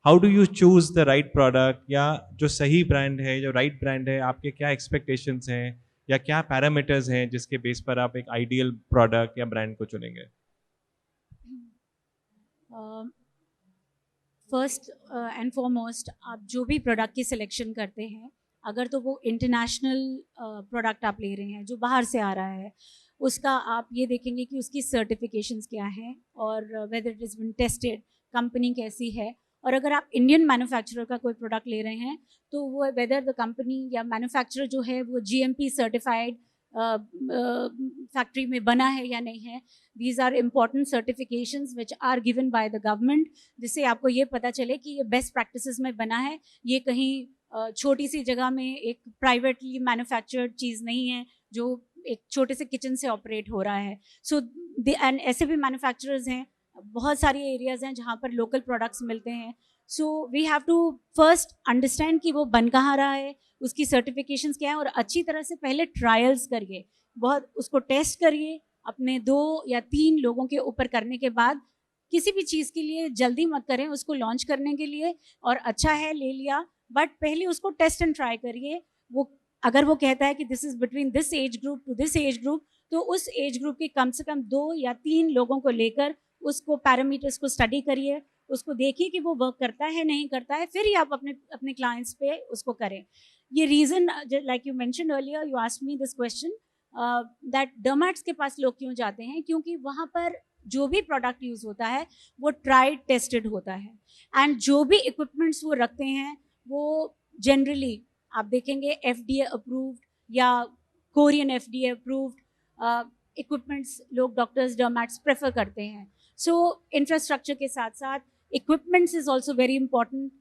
How do you choose the right product? या जो सही brand है, जो right brand है, आपके क्या expectations हैं या क्या parameters हैं जिसके बेस पर आप एक ideal product या brand को चुनेंगे? फर्स्ट एंड फॉरमोस्ट आप जो भी प्रोडक्ट की सिलेक्शन करते हैं, अगर तो वो इंटरनेशनल प्रोडक्ट आप ले रहे हैं जो बाहर से आ रहा है, उसका आप ये देखेंगे कि उसकी सर्टिफिकेशंस क्या हैं और whether it is been tested, company कैसी है। और अगर आप इंडियन मैन्युफैक्चरर का कोई प्रोडक्ट ले रहे हैं तो वो वेदर द कंपनी या मैन्युफैक्चरर जो है वो GMP सर्टिफाइड फैक्ट्री में बना है या नहीं है। These are important certifications which are given by the government, जिससे आपको ये पता चले कि ये बेस्ट प्रैक्टिसेस में बना है, ये कहीं छोटी सी जगह में एक प्राइवेटली मैन्युफैक्चर्ड चीज़ नहीं है जो एक छोटे से किचन से ऑपरेट हो रहा है। सो एंड ऐसे भी मैन्युफैक्चरर्स हैं, बहुत सारी एरियाज़ हैं जहाँ पर लोकल प्रोडक्ट्स मिलते हैं। So we have to first understand कि वो बन कहाँ रहा है, उसकी सर्टिफिकेशंस क्या है, और अच्छी तरह से पहले ट्रायल्स करिए, बहुत उसको टेस्ट करिए अपने 2 या 3 लोगों के ऊपर करने के बाद। किसी भी चीज़ के लिए जल्दी मत करें उसको लॉन्च करने के लिए, और अच्छा है ले लिया, बट पहले उसको टेस्ट एंड ट्राई करिए। वो अगर वो कहता है कि this is between this age group to this age group, तो उस एज ग्रुप के कम से कम 2 या 3 लोगों को लेकर उसको पैरामीटर्स को स्टडी करिए, उसको देखिए कि वो वर्क करता है नहीं करता है, फिर ही आप अपने क्लाइंट्स पे उसको करें। ये reason, like you mentioned earlier, you asked me this question that dermats के पास लोग क्यों जाते हैं, क्योंकि वहाँ पर जो भी प्रोडक्ट यूज़ होता है वो ट्राइड टेस्टेड होता है, एंड जो भी इक्विपमेंट्स वो रखते हैं वो जनरली आप देखेंगे FDA अप्रूव्ड या कोरियन FDA अप्रूव्ड इक्विपमेंट्स लोग डॉक्टर्स डर्मेट्स प्रेफर करते हैं। सो इंफ्रास्ट्रक्चर के साथ साथ equipments is also very important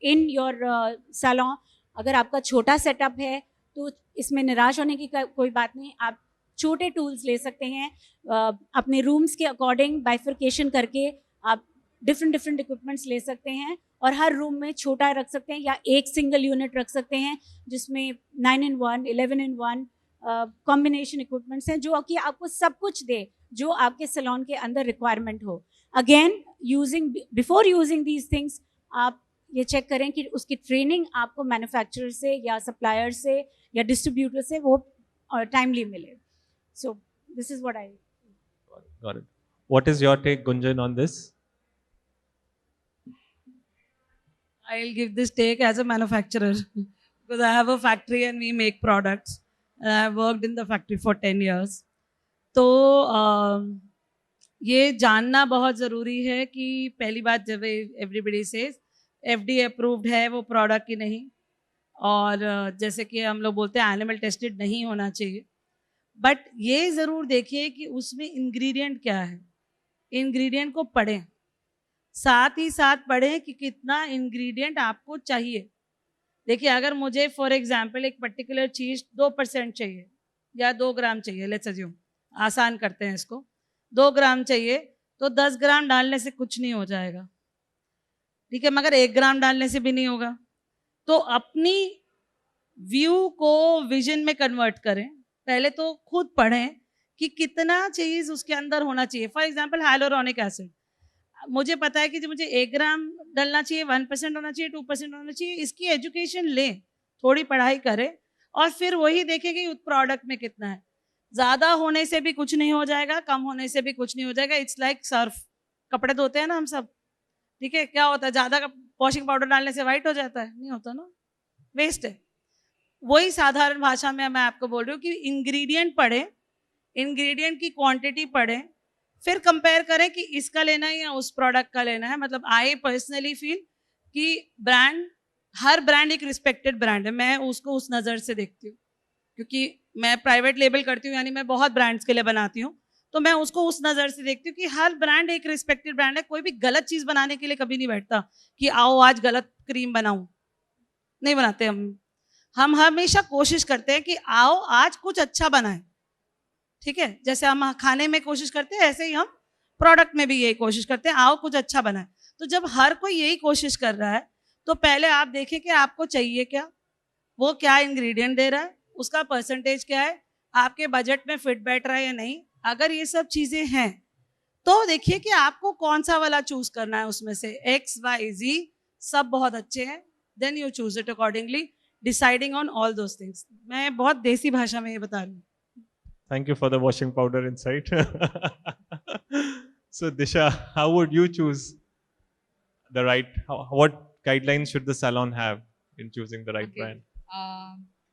in your salon. अगर आपका छोटा सेटअप है तो इसमें निराश होने की कोई बात नहीं, आप छोटे टूल्स ले सकते हैं, अपने रूम्स के अकॉर्डिंग बाइफर्केशन करके आप डिफरेंट इक्विपमेंट्स ले सकते हैं, और हर रूम में छोटा रख सकते हैं या एक सिंगल यूनिट रख सकते हैं जिसमें 9-in-1, 11-in-1 कॉम्बिनेशन इक्विपमेंट्स हैं जो कि आपको सब कुछ दे जो आपके सैलून के अंदर रिक्वायरमेंट हो। Again before using these things आप ये चेक करें कि उसकी ट्रेनिंग आपको मैन्युफैक्चरर से या सप्लायर से या डिस्ट्रीब्यूटर से वो टाइमली मिले। सो this is what I Got it. What is your take, Gunjan, on this? I'll give this take as a manufacturer because I have a factory and we make products. And I've worked in the factory for 10 years. तो ये जानना बहुत ज़रूरी है कि पहली बात, जब एवरीबडी सेज FDA अप्रूव्ड है वो प्रोडक्ट की नहीं, और जैसे कि हम लोग बोलते हैं एनिमल टेस्टेड नहीं होना चाहिए, बट ये ज़रूर देखिए कि उसमें इंग्रेडिएंट क्या है, इंग्रेडिएंट को पढ़ें, साथ ही साथ पढ़ें कि कितना इंग्रेडिएंट आपको चाहिए। देखिए, अगर मुझे फॉर एग्जांपल एक पर्टिकुलर चीज़ 2% चाहिए या 2 ग्राम चाहिए, लेट्स अज्यूम, आसान करते हैं इसको, 2 ग्राम चाहिए तो 10 ग्राम डालने से कुछ नहीं हो जाएगा, ठीक है, मगर 1 ग्राम डालने से भी नहीं होगा। तो अपनी व्यू को विजन में कन्वर्ट करें, पहले तो खुद पढ़ें कि कितना चीज़ उसके अंदर होना चाहिए। फॉर एग्जांपल हाइलोरोनिक एसिड, मुझे पता है कि जो मुझे 1 ग्राम डलना चाहिए, 1% होना चाहिए, 2% होना चाहिए, इसकी एजुकेशन लें, थोड़ी पढ़ाई करें और फिर वही देखें कि उस प्रोडक्ट में कितना है। ज़्यादा होने से भी कुछ नहीं हो जाएगा, कम होने से भी कुछ नहीं हो जाएगा। इट्स लाइक सर्फ, कपड़े धोते हैं ना हम सब, ठीक है, क्या होता है, ज़्यादा वॉशिंग पाउडर डालने से वाइट हो जाता है? नहीं होता ना, वेस्ट है। वही साधारण भाषा में मैं आपको बोल रही हूँ कि इंग्रेडिएंट पढ़ें, इंग्रेडिएंट की क्वांटिटी पढ़ें, फिर कंपेयर करें कि इसका लेना है या उस प्रोडक्ट का लेना है। मतलब आई पर्सनली फील कि ब्रांड, हर ब्रांड एक रिस्पेक्टेड ब्रांड है, मैं उसको उस नज़र से देखती हूँ, क्योंकि मैं प्राइवेट लेबल करती हूँ, यानी मैं बहुत ब्रांड्स के लिए बनाती हूँ, तो मैं उसको उस नज़र से देखती हूँ कि हर ब्रांड एक रिस्पेक्टेड ब्रांड है। कोई भी गलत चीज़ बनाने के लिए कभी नहीं बैठता कि आओ आज गलत क्रीम बनाऊँ, नहीं बनाते हम हमेशा कोशिश करते हैं कि आओ आज कुछ अच्छा बनाएं, ठीक है, जैसे हम खाने में कोशिश करते हैं ऐसे ही हम प्रोडक्ट में भी यही कोशिश करते हैं, आओ कुछ अच्छा बनाए। तो जब हर कोई यही कोशिश कर रहा है तो पहले आप देखें कि आपको चाहिए क्या, वो क्या इंग्रेडिएंट दे रहा है, उसका परसेंटेज क्या है, आपके बजट में फिट बैठ रहा है या नहीं। अगर ये सब चीज़ें हैं तो देखिए कि आपको कौन सा वाला चूज करना है, उसमें से X, Y, Z सब बहुत अच्छे हैं, then you choose it accordingly, deciding on all those things. मैं बहुत देसी भाषा में ये बता रही हूँ। Thank you for the washing powder insight. So Disha, how would you choose the right, what guidelines should the salon have in choosing the right Okay. brand?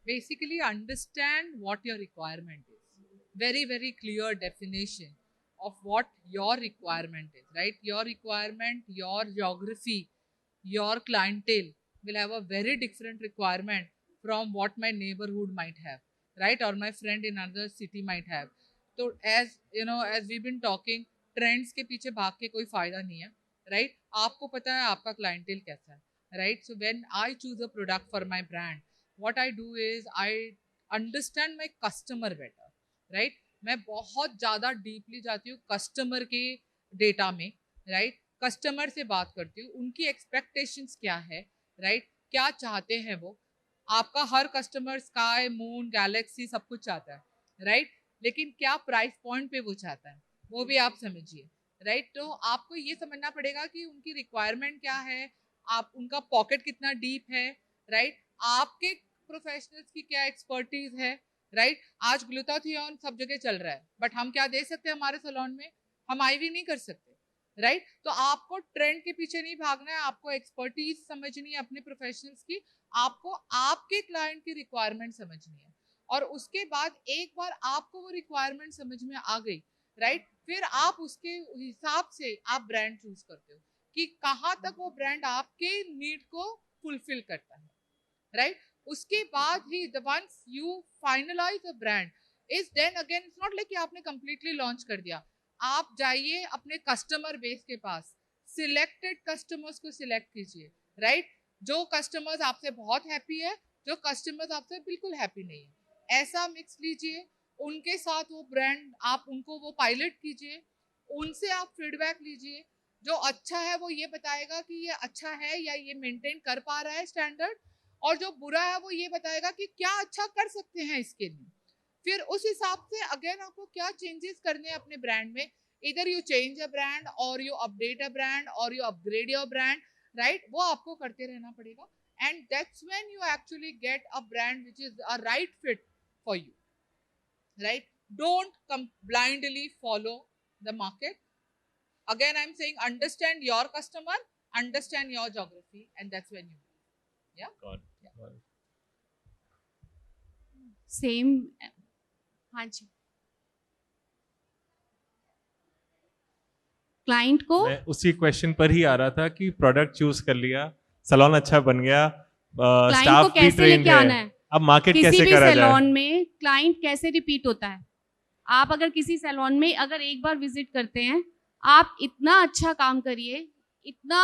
Basically, understand what your requirement is. Very, very clear definition of what your requirement is, right? Your requirement, your geography, your clientele will have a very different requirement from what my neighborhood might have, right? Or my friend in another city might have. So as you know, as we've been talking, trends के पीछे भाग के कोई फायदा नहीं है, right? आपको पता है आपका clientele कैसा है, right? So when I choose a product for my brand, what I do is I understand my customer better, right? मैं बहुत ज़्यादा डीपली जाती हूँ कस्टमर के डेटा में, राइट? कस्टमर से बात करती हूँ, उनकी एक्सपेक्टेशंस क्या है, राइट? क्या चाहते हैं वो? आपका हर कस्टमर स्काई, मून, गैलेक्सी सब कुछ चाहता है, राइट? लेकिन क्या प्राइस पॉइंट पे वो चाहता है, वो भी आप समझिए, राइट? तो आपको ये समझना पड़ेगा कि उनकी रिक्वायरमेंट क्या है, आप उनका पॉकेट कितना डीप है, राइट? आपके प्रोफेशनल्स की क्या एक्सपर्टीज है, राइट? आज ग्लूटाथियोन सब जगह चल रहा है, बट हम क्या दे सकते हैं हमारे सैलून में? हम आईवी नहीं कर सकते, राइट? तो आपको ट्रेंड के पीछे नहीं भागना है, आपको एक्सपर्टीज समझनी है अपने प्रोफेशनल्स की, आपको आपके क्लाइंट की रिक्वायरमेंट समझनी है, और उसके बाद एक बार आपको वो रिक्वायरमेंट समझ में आ गई, राइट? फिर आप उसके हिसाब से आप ब्रांड चूज करते हो कि कहाँ तक वो ब्रांड आपके नीड को फुलफिल करता है, राइट? उसके बाद ही the once you finalize a brand is then again it's not like कि आपने कंप्लीटली लॉन्च कर दिया। आप जाइए अपने कस्टमर बेस के पास, सिलेक्टेड कस्टमर्स को सिलेक्ट कीजिए, राइट? जो कस्टमर्स आपसे बहुत हैप्पी है, जो कस्टमर्स आपसे बिल्कुल हैप्पी नहीं है, ऐसा मिक्स लीजिए, उनके साथ वो ब्रांड आप उनको वो पायलट कीजिए, उनसे आप फीडबैक लीजिए। जो अच्छा है वो ये बताएगा कि ये अच्छा है या ये मेंटेन कर पा रहा है स्टैंडर्ड, और जो बुरा है वो ये बताएगा कि क्या अच्छा कर सकते हैं इसके लिए। फिर उस हिसाब से अगेन आपको क्या चेंजेस करने हैं अपने ब्रांड में, इधर यू चेंज अ ब्रांड और यू अपडेट अ ब्रांड और you upgrade your brand, right? वो आपको करते रहना पड़ेगा, and that's when you actually get a brand which is a right fit for you, right? Don't come blindly follow the market. Again I'm saying understand your customer, understand your geography, and that's when you God. Same. हाँ जी, client को मैं उसी question पर ही आ रहा था कि product choose कर लिया, सैलून अच्छा बन गया, क्लाइंट को स्टाफ भी कैसे ट्रेंड लेके आना है, है, अब मार्केट किसी कैसे भी करा जाए? सैलून में क्लाइंट कैसे रिपीट होता है। आप अगर किसी सैलून में अगर एक बार विजिट करते हैं, आप इतना अच्छा काम करिए, इतना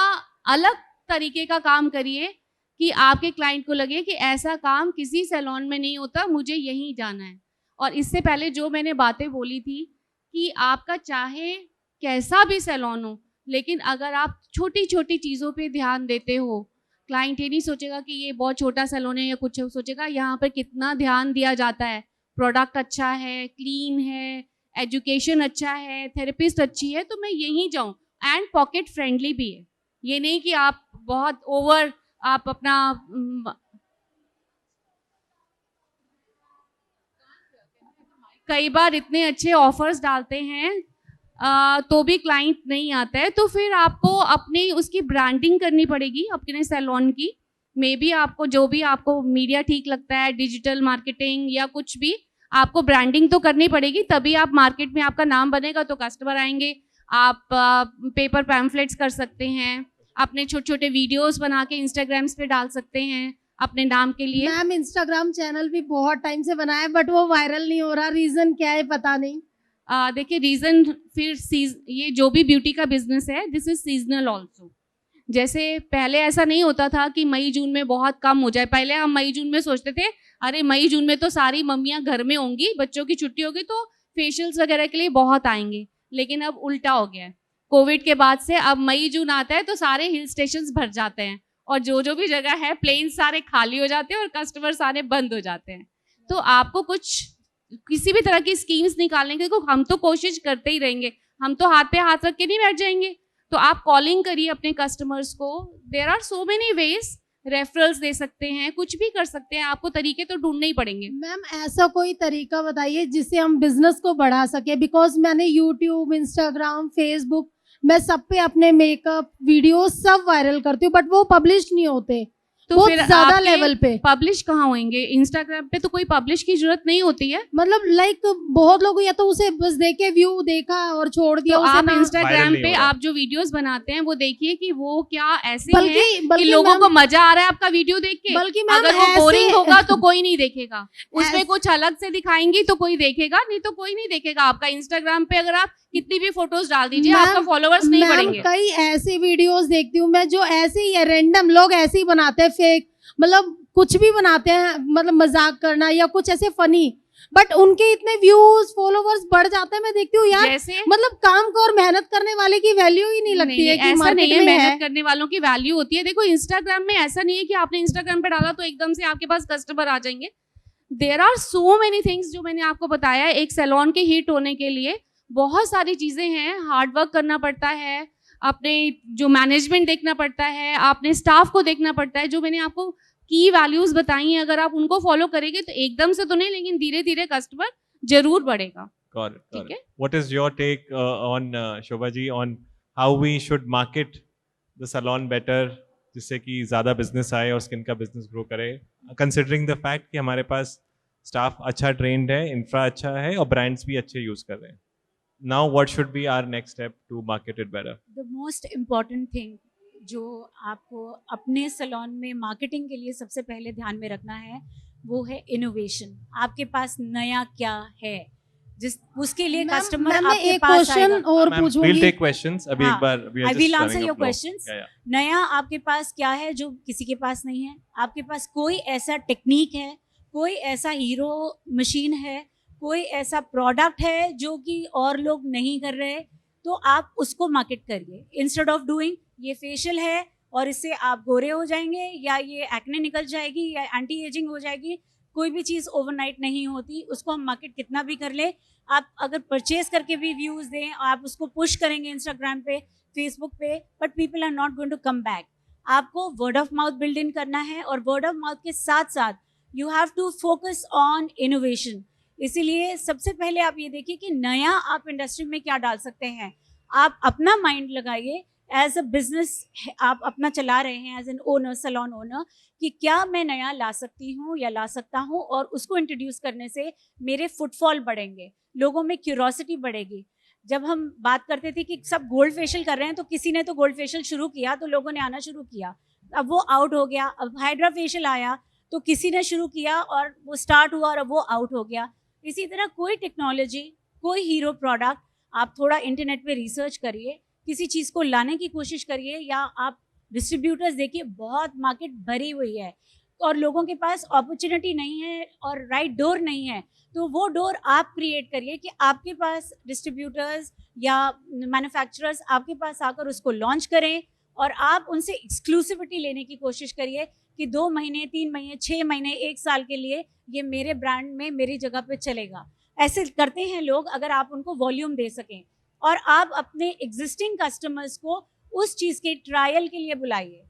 अलग तरीके का काम करिए कि आपके क्लाइंट को लगे कि ऐसा काम किसी सैलून में नहीं होता, मुझे यहीं जाना है। और इससे पहले जो मैंने बातें बोली थी कि आपका चाहे कैसा भी सैलून हो, लेकिन अगर आप छोटी छोटी चीज़ों पे ध्यान देते हो, क्लाइंट ये नहीं सोचेगा कि ये बहुत छोटा सैलून है या कुछ, सोचेगा यहाँ पर कितना ध्यान दिया जाता है, प्रोडक्ट अच्छा है, क्लीन है, एजुकेशन अच्छा है, थेरेपिस्ट अच्छी है, तो मैं यहीं जाऊँ, एंड पॉकेट फ्रेंडली भी है। ये नहीं कि आप बहुत ओवर आप अपना कई बार इतने अच्छे ऑफर्स डालते हैं तो भी क्लाइंट नहीं आता है, तो फिर आपको अपनी उसकी ब्रांडिंग करनी पड़ेगी अपने सैलून की। मे बी आपको जो भी आपको मीडिया ठीक लगता है, डिजिटल मार्केटिंग या कुछ भी, आपको ब्रांडिंग तो करनी पड़ेगी, तभी आप मार्केट में आपका नाम बनेगा तो कस्टमर आएंगे। आप पेपर पैम्फलेट्स कर सकते हैं, अपने छोटे छोटे वीडियोस बना के इंस्टाग्राम्स पे डाल सकते हैं अपने नाम के लिए। मैम इंस्टाग्राम चैनल भी बहुत टाइम से बनाया है बट वो वायरल नहीं हो रहा, रीजन क्या है पता नहीं। देखिए रीज़न फिर ये जो भी ब्यूटी का बिजनेस है, दिस इज सीजनल ऑल्सो। जैसे पहले ऐसा नहीं होता था कि मई जून में बहुत कम हो जाए। पहले हम मई जून में सोचते थे अरे मई जून में तो सारी मम्मियाँ घर में होंगी, बच्चों की छुट्टी होगी तो फेशियल्स वगैरह के लिए बहुत आएंगे। लेकिन अब उल्टा हो गया है। कोविड के बाद से अब मई जून आता है तो सारे हिल स्टेशंस भर जाते हैं और जो भी जगह है प्लेन सारे खाली हो जाते हैं और कस्टमर सारे बंद हो जाते हैं। तो आपको कुछ किसी भी तरह की स्कीम्स निकालने के, देखो हम तो कोशिश करते ही रहेंगे, हम तो हाथ पे हाथ रख के नहीं बैठ जाएंगे। तो आप कॉलिंग करिए अपने कस्टमर्स को। There are so many ways, referrals दे सकते हैं, कुछ भी कर सकते हैं, आपको तरीके तो ढूंढने ही पड़ेंगे। मैम ऐसा कोई तरीका बताइए जिससे हम बिजनेस को बढ़ा सके, बिकॉज मैंने यूट्यूब, इंस्टाग्राम, फेसबुक, मैं सब पे अपने मेकअप वीडियो सब वायरल करती हूँ, बट वो पब्लिश नहीं होते, तो बहुत फिर ज्यादा आपके लेवल पे। पब्लिश कहाँ होंगे? इंस्टाग्राम पे तो कोई पब्लिश की जरूरत नहीं होती है। मतलब लाइक बहुत लोग या तो उसे बस देखे, व्यू देखा और छोड़ दिया तो उसे आप ना। इंस्टाग्राम वायरल नहीं पे हो रहा। आप जो वीडियोस बनाते हैं वो देखिए कि वो क्या ऐसे हैं कि बल्कि लोगों मैम- को मजा आ रहा है आपका वीडियो देख के। बल्कि मैम अगर वो ऐसे- बोरिंग होगा तो कोई नहीं देखेगा, उसमें ऐसे- कुछ अलग से दिखाएंगी तो कोई देखेगा, नहीं तो कोई नहीं देखेगा आपका। इंस्टाग्राम पे अगर आप कितनी भी फोटोज डाल दीजिए मैम- आपका फॉलोअर्स नहीं मैम, बढ़ेंगे। कई ऐसी वीडियोस देखती हूँ मैं जो ऐसे ही रैंडम लोग ऐसे ही बनाते हैं, फेक, मतलब कुछ भी बनाते हैं, मतलब मजाक करना या कुछ ऐसे फनी, बट उनके इतने व्यूज, फॉलोवर्स बढ़ जाते हैं। मैं देखती हूँ यार, जैसे मतलब काम को और मेहनत करने वाले की वैल्यू ही नहीं लगती है कि ऐसा मार्केट नहीं है, में है। मेहनत करने वालों की वैल्यू होती है। देखो इंस्टाग्राम में ऐसा नहीं है कि आपने इंस्टाग्राम पे डाला तो एकदम से आपके पास कस्टमर आ जाएंगे। There are so many things जो मैंने आपको बताया। एक सैलून के हिट होने के लिए बहुत सारी चीजें हैं, हार्ड वर्क करना पड़ता है, अपने जो मैनेजमेंट देखना पड़ता है, अपने स्टाफ को देखना पड़ता है। जो मैंने आपको की वैल्यूज बताई हैं, अगर आप उनको फॉलो करेंगे तो एकदम से तो नहीं, लेकिन धीरे धीरे कस्टमर जरूर बढ़ेगा। Got it. ठीक है। What is your take on Shobha ji on how we should market the salon better, जिससे कि ज़्यादा बिजनेस आए और स्किन का बिजनेस ग्रो करे, कंसिडरिंग द फैक्ट कि हमारे पास स्टाफ अच्छा ट्रेंड है, इंफ्रा अच्छा है और ब्रांड्स भी अच्छे यूज़ कर रहे हैं। Now what should be our next step to market it better? The most important thing जो आपको अपने सैलून में मार्केटिंग के लिए सबसे पहले ध्यान में रखना है वो है इनोवेशन। आपके पास नया क्या है जिस उसके लिए मैम, कस्टमर मैम, मैं आपके एक पास क्वेश्चन आएगा। और Ma'am, we'll पूछूंगी। take questions. अभी हाँ, एक बार we are I just will running answer a your flow. questions. Yeah, yeah. नया आपके पास क्या है जो किसी के पास नहीं है? आपके पास कोई ऐसा टेक्निक है, कोई ऐसा हीरो मशीन है, कोई ऐसा प्रोडक्ट है जो कि और लोग नहीं कर रहे, तो आप उसको मार्केट करिए। इंस्टेड ऑफ डूइंग ये फेशियल है और इससे आप गोरे हो जाएंगे, या ये एक्ने निकल जाएगी, या एंटी एजिंग हो जाएगी। कोई भी चीज़ ओवरनाइट नहीं होती, उसको हम मार्केट कितना भी कर ले, आप अगर परचेज करके भी व्यूज़ दें, आप उसको पुश करेंगे इंस्टाग्राम पे, फेसबुक पे, but people are not going to come back. आपको word of mouth build in करना है, और वर्ड ऑफ माउथ के साथ साथ you have to focus on innovation. इसीलिए सबसे पहले आप ये देखिए कि नया आप इंडस्ट्री में क्या डाल सकते हैं। आप अपना माइंड लगाइए, एज अ बिजनेस आप अपना चला रहे हैं, as an owner, salon owner, कि क्या मैं नया ला सकती हूँ या ला सकता हूँ, और उसको इंट्रोड्यूस करने से मेरे फुटफॉल बढ़ेंगे, लोगों में क्यूरोसिटी बढ़ेगी। जब हम बात करते थे कि सब गोल्ड फेशियल कर रहे हैं, तो किसी ने तो गोल्ड फेशियल शुरू किया तो लोगों ने आना शुरू किया, अब वो आउट हो गया। अब हाइड्रा फेशियल आया तो किसी ने शुरू किया और वो स्टार्ट हुआ और अब वो आउट हो गया। इसी तरह कोई टेक्नोलॉजी, कोई हीरो प्रोडक्ट, आप थोड़ा इंटरनेट पे रिसर्च करिए, किसी चीज़ को लाने की कोशिश करिए, या आप डिस्ट्रीब्यूटर्स देखिए, बहुत मार्केट भरी हुई है और लोगों के पास अपॉर्चुनिटी नहीं है और राइट डोर नहीं है, तो वो डोर आप क्रिएट करिए कि आपके पास डिस्ट्रीब्यूटर्स या मैन्युफैक्चरर्स आपके पास आकर उसको लॉन्च करें, और आप उनसे एक्सक्लूसिविटी लेने की कोशिश करिए कि 2 महीने, 3 महीने, 6 महीने, 1 साल के लिए ये मेरे ब्रांड में मेरी जगह पे चलेगा। ऐसे करते हैं लोग, अगर आप उनको वॉल्यूम दे सकें, और आप अपने एग्जिस्टिंग कस्टमर्स को उस चीज़ के ट्रायल के लिए बुलाइए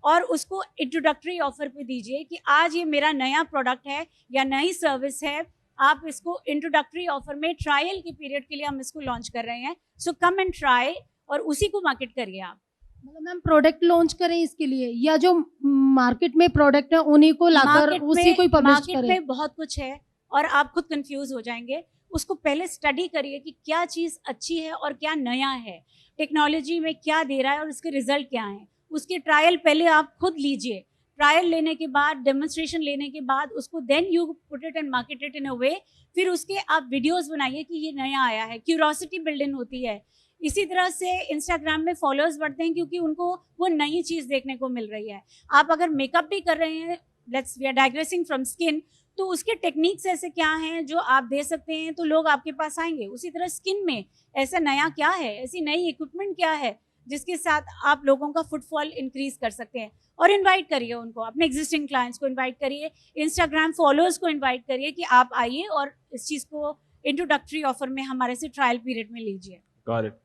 और उसको इंट्रोडक्टरी ऑफर पे दीजिए कि आज ये मेरा नया प्रोडक्ट है या नई सर्विस है, आप इसको इंट्रोडक्टरी ऑफर में ट्रायल के पीरियड के लिए हम इसको लॉन्च कर रहे हैं, सो कम एंड ट्राई, और उसी को मार्केट करिए आप। मतलब मैम प्रोडक्ट लॉन्च करें इसके लिए, या जो मार्केट में प्रोडक्ट है उन्हीं को लाकर मार्केट उसी को ही पब्लिश मार्केट करें? में बहुत कुछ है और आप खुद कंफ्यूज हो जाएंगे। उसको पहले स्टडी करिए कि क्या चीज़ अच्छी है और क्या नया है, टेक्नोलॉजी में क्या दे रहा है और उसके रिजल्ट क्या हैं। उसके ट्रायल पहले आप खुद लीजिए, ट्रायल लेने के बाद, डेमोन्स्ट्रेशन लेने के बाद, उसको then you put it and market it in a way, फिर उसके आप वीडियोस बनाइए कि ये नया आया है, क्यूरोसिटी बिल्ड इन होती है। इसी तरह से इंस्टाग्राम में फॉलोअर्स बढ़ते हैं क्योंकि उनको वो नई चीज़ देखने को मिल रही है। आप अगर मेकअप भी कर रहे हैं, let's we are digressing from skin, तो उसके टेक्निक्स ऐसे क्या हैं जो आप दे सकते हैं तो लोग आपके पास आएंगे। उसी तरह स्किन में ऐसा नया क्या है, ऐसी नई इक्विपमेंट क्या है जिसके साथ आप लोगों का फुटफॉल इंक्रीज कर सकते हैं। और इनवाइट करिए उनको, अपने एग्जिस्टिंग क्लाइंट्स को इनवाइट करिए, इंस्टाग्राम फॉलोअर्स को इनवाइट करिए कि आप आइए और इस चीज़ को इंट्रोडक्टरी ऑफर में हमारे से ट्रायल पीरियड में लीजिए। Got it.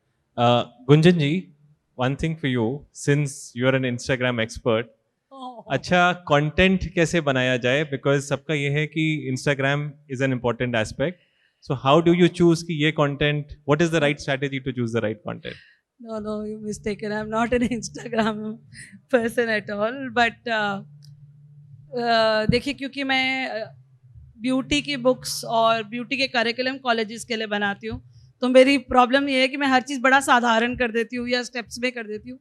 Gunjan ji, one thing for you, since you are an Instagram expert, अच्छा कंटेंट कैसे बनाया जाए, बिकॉज सबका ये है कि Instagram is an important aspect, so how do you choose कि ये content, what is the right strategy to choose the right content? No, you mistaken. I'm not an Instagram person at all. But देखिए, क्योंकि मैं beauty की books और beauty के curriculum colleges के लिए बनाती हूँ, तो मेरी प्रॉब्लम ये है कि मैं हर चीज़ बड़ा साधारण कर देती हूँ या स्टेप्स में कर देती हूँ।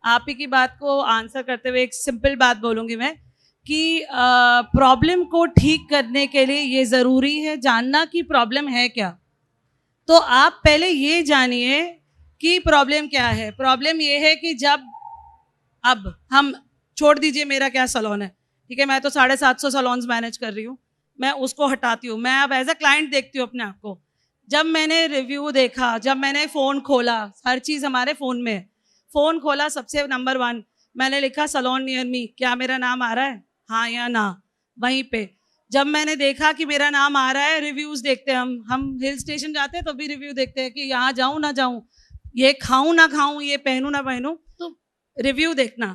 आप ही की बात को आंसर करते हुए एक सिंपल बात बोलूँगी मैं कि प्रॉब्लम को ठीक करने के लिए ये ज़रूरी है जानना कि प्रॉब्लम है क्या। तो आप पहले ये जानिए कि प्रॉब्लम क्या है। प्रॉब्लम ये है कि जब, अब हम छोड़ दीजिए मेरा क्या सलोन है, ठीक है, मैं तो 750 सलोन्स मैनेज कर रही हूँ, मैं उसको हटाती हूँ, मैं अब एज अ क्लाइंट देखती हूँ अपने आप को। जब मैंने रिव्यू देखा, जब मैंने फ़ोन खोला, हर चीज़ हमारे फ़ोन में है, फ़ोन खोला, सबसे नंबर 1 मैंने लिखा सलोन नियर मी, क्या मेरा नाम आ रहा है, हाँ या ना। वहीं पे जब मैंने देखा कि मेरा नाम आ रहा है, रिव्यूज़ देखते हैं हम हिल स्टेशन जाते हैं तो भी रिव्यू देखते हैं कि यहाँ जाऊँ ना जाऊँ, ये खाऊं ना खाऊं, ये पहनूं ना पहनूं, तो रिव्यू देखना।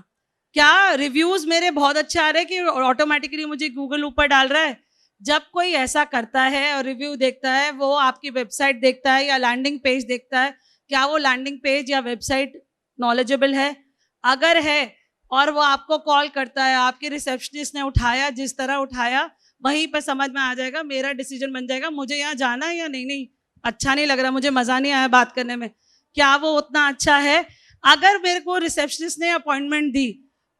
क्या रिव्यूज मेरे बहुत अच्छे आ रहे हैं कि ऑटोमेटिकली मुझे गूगल ऊपर डाल रहा है? जब कोई ऐसा करता है और रिव्यू देखता है, वो आपकी वेबसाइट देखता है या लैंडिंग पेज देखता है, क्या वो लैंडिंग पेज या वेबसाइट नॉलेजेबल है? अगर है और वो आपको कॉल करता है, आपके रिसेप्शनिस्ट ने उठाया, जिस तरह उठाया, वहीं पर समझ में आ जाएगा, मेरा डिसीजन बन जाएगा, मुझे यहाँ जाना है या नहीं, अच्छा नहीं लग रहा, मुझे मज़ा नहीं आया बात करने में, क्या वो उतना अच्छा है? अगर मेरे को रिसेप्शनिस्ट ने अपॉइंटमेंट दी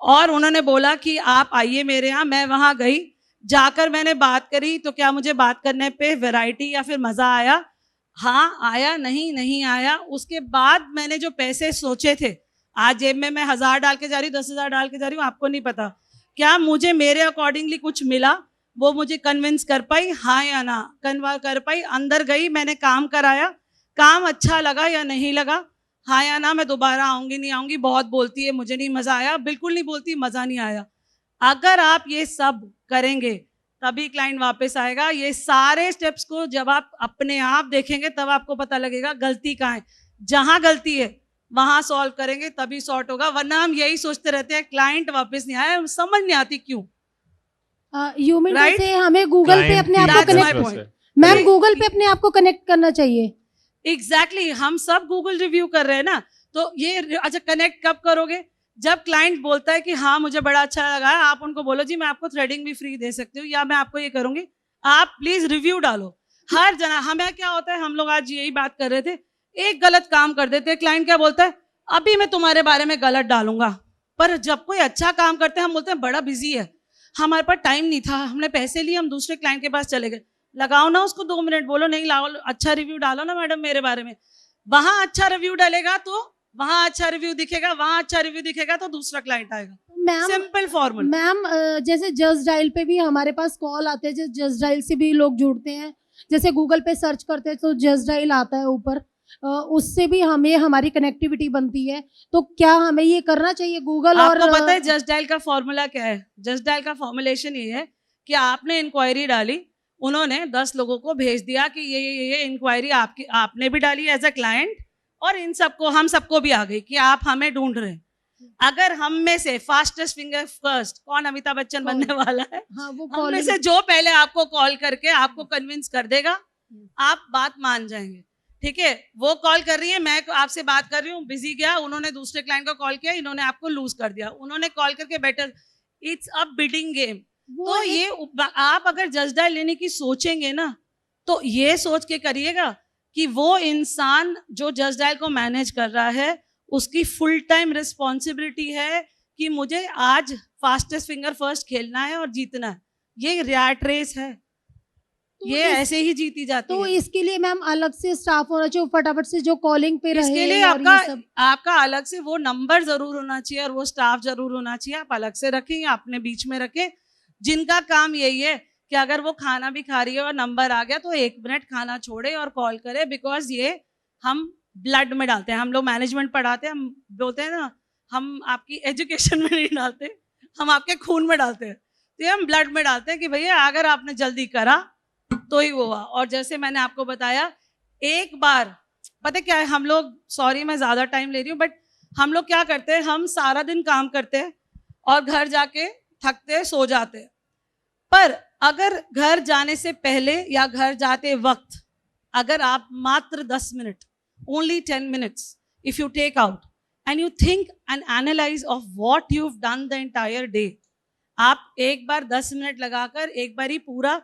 और उन्होंने बोला कि आप आइए मेरे यहाँ, मैं वहाँ गई, जाकर मैंने बात करी, तो क्या मुझे बात करने पे वैरायटी या फिर मज़ा आया? हाँ आया, नहीं आया। उसके बाद मैंने जो पैसे सोचे थे, आज जेब में मैं 1000 डाल के जा रही हूँ, 10,000 डाल के जा रही हूँ, आपको नहीं पता, क्या मुझे मेरे अकॉर्डिंगली कुछ मिला? वो मुझे कन्विंस कर पाई, हाँ या ना कन्वा कर पाई? अंदर गई, मैंने काम कराया, काम अच्छा लगा या नहीं लगा, हाँ या ना? मैं दोबारा आऊँगी नहीं आऊँगी? बहुत बोलती है, मुझे नहीं मज़ा आया, बिल्कुल नहीं बोलती, मज़ा नहीं आया। अगर आप ये सब करेंगे तभी क्लाइंट वापस आएगा। ये सारे स्टेप्स को जब आप अपने आप देखेंगे तब आपको पता लगेगा गलती कहाँ है। जहाँ गलती है वहाँ सॉल्व करेंगे तभी सॉर्ट होगा, वरना हम यही सोचते रहते हैं क्लाइंट वापस नहीं आया, समझ नहीं आती क्यों। You mean Right? जैसे हमें गूगल पे अपने आप को That's my connect, point. Ma'am Google पे अपने आप को कनेक्ट करना चाहिए। एग्जैक्टली हम सब गूगल रिव्यू कर रहे हैं ना, तो ये अच्छा कनेक्ट कब करोगे? जब क्लाइंट बोलता है कि हाँ मुझे बड़ा अच्छा लगा है, आप उनको बोलो जी मैं आपको थ्रेडिंग भी फ्री दे सकती हूँ, या मैं आपको ये करूँगी, आप प्लीज रिव्यू डालो। हर जना, हमें क्या होता है, हम लोग आज यही बात कर रहे थे, एक गलत काम कर देते हैं, क्लाइंट क्या बोलता है, अभी मैं तुम्हारे बारे में गलत डालूंगा। पर जब कोई अच्छा काम करते हैं हम बोलते हैं बड़ा बिजी है, हमारे पास टाइम नहीं था, हमने पैसे लिए, हम दूसरे क्लाइंट के पास चले गए। लगाओ ना उसको 2 मिनट, बोलो नहीं लाओ, अच्छा रिव्यू डालो ना मैडम मेरे बारे में। वहां अच्छा रिव्यू डालेगा तो वहां अच्छा रिव्यू दिखेगा, वहां अच्छा रिव्यू दिखेगा तो दूसरा क्लाइंट आएगा। Ma'am simple formula. मैम जैसे जस्ट डायल पे भी हमारे पास कॉल आते हैं, जस्ट डायल से भी लोग जुड़ते हैं, जैसे गूगल पे सर्च करते हैं तो जस्ट डायल आता है ऊपर, उससे भी हमें हमारी कनेक्टिविटी बनती है। तो क्या हमें ये करना चाहिए गूगल? और आपको पता है जस्ट डायल का फॉर्मूला क्या है? जस्ट डायल का फॉर्मुलेशन ये है कि आपने इंक्वायरी डाली, उन्होंने 10 लोगों को भेज दिया कि ये इंक्वायरी आपकी, आपने भी डाली एज अ क्लाइंट, और इन सबको, हम सबको भी आ गई कि आप हमें ढूंढ रहे हैं। अगर हम में से फास्टेस्ट फिंगर फर्स्ट कौन अमिताभ बच्चन बनने वाला है? हाँ, वो हम में कॉल से जो पहले आपको कॉल करके आपको कन्विंस कर देगा, आप बात मान जाएंगे। ठीक है, वो कॉल कर रही है, मैं आपसे बात कर रही हूँ, बिजी गया, उन्होंने दूसरे क्लाइंट को कॉल किया, इन्होंने आपको लूज कर दिया, उन्होंने कॉल करके better, it's a bidding game. तो ये आप अगर जस्ट डायल लेने की सोचेंगे ना, तो ये सोच के करिएगा कि वो इंसान जो जस्ट डायल को मैनेज कर रहा है, उसकी फुल टाइम रिस्पॉन्सिबिलिटी है कि मुझे आज फास्टेस्ट फिंगर फर्स्ट खेलना है और जीतना है। ये रैट रेस है, तो ये ऐसे ही जीती जाती तो है। इसके लिए मैम अलग से स्टाफ होना चाहिए, फटाफट से जो कॉलिंग पे रहे। इसके लिए और ये सब आपका अलग से वो नंबर जरूर होना चाहिए और वो स्टाफ जरूर होना चाहिए। आप अलग से रखें या अपने बीच में रखें, जिनका काम यही है कि अगर वो खाना भी खा रही है और नंबर आ गया तो 1 मिनट खाना छोड़े और कॉल करे, बिकॉज ये हम ब्लड में डालते हैं। हम लोग मैनेजमेंट पढ़ाते हैं, हम बोलते हैं ना, हम आपकी एजुकेशन में नहीं डालते, हम आपके खून में डालते हैं। तो ये हम ब्लड में डालते हैं कि भैया अगर आपने जल्दी करा तो ही वो हुआ। और जैसे मैंने आपको बताया, एक बार पता क्या है, हम लोग, सॉरी मैं ज़्यादा टाइम ले रही हूँ, बट हम लोग क्या करते हैं, हम सारा दिन काम करते हैं और घर जाके थकते सो जाते हैं। पर अगर घर जाने से पहले या घर जाते वक्त अगर आप मात्र 10 minute, only 10 minutes, if you take out and you think and analyze of what you've done the entire day, आप एक बार 10 मिनट लगाकर एक बार ही पूरा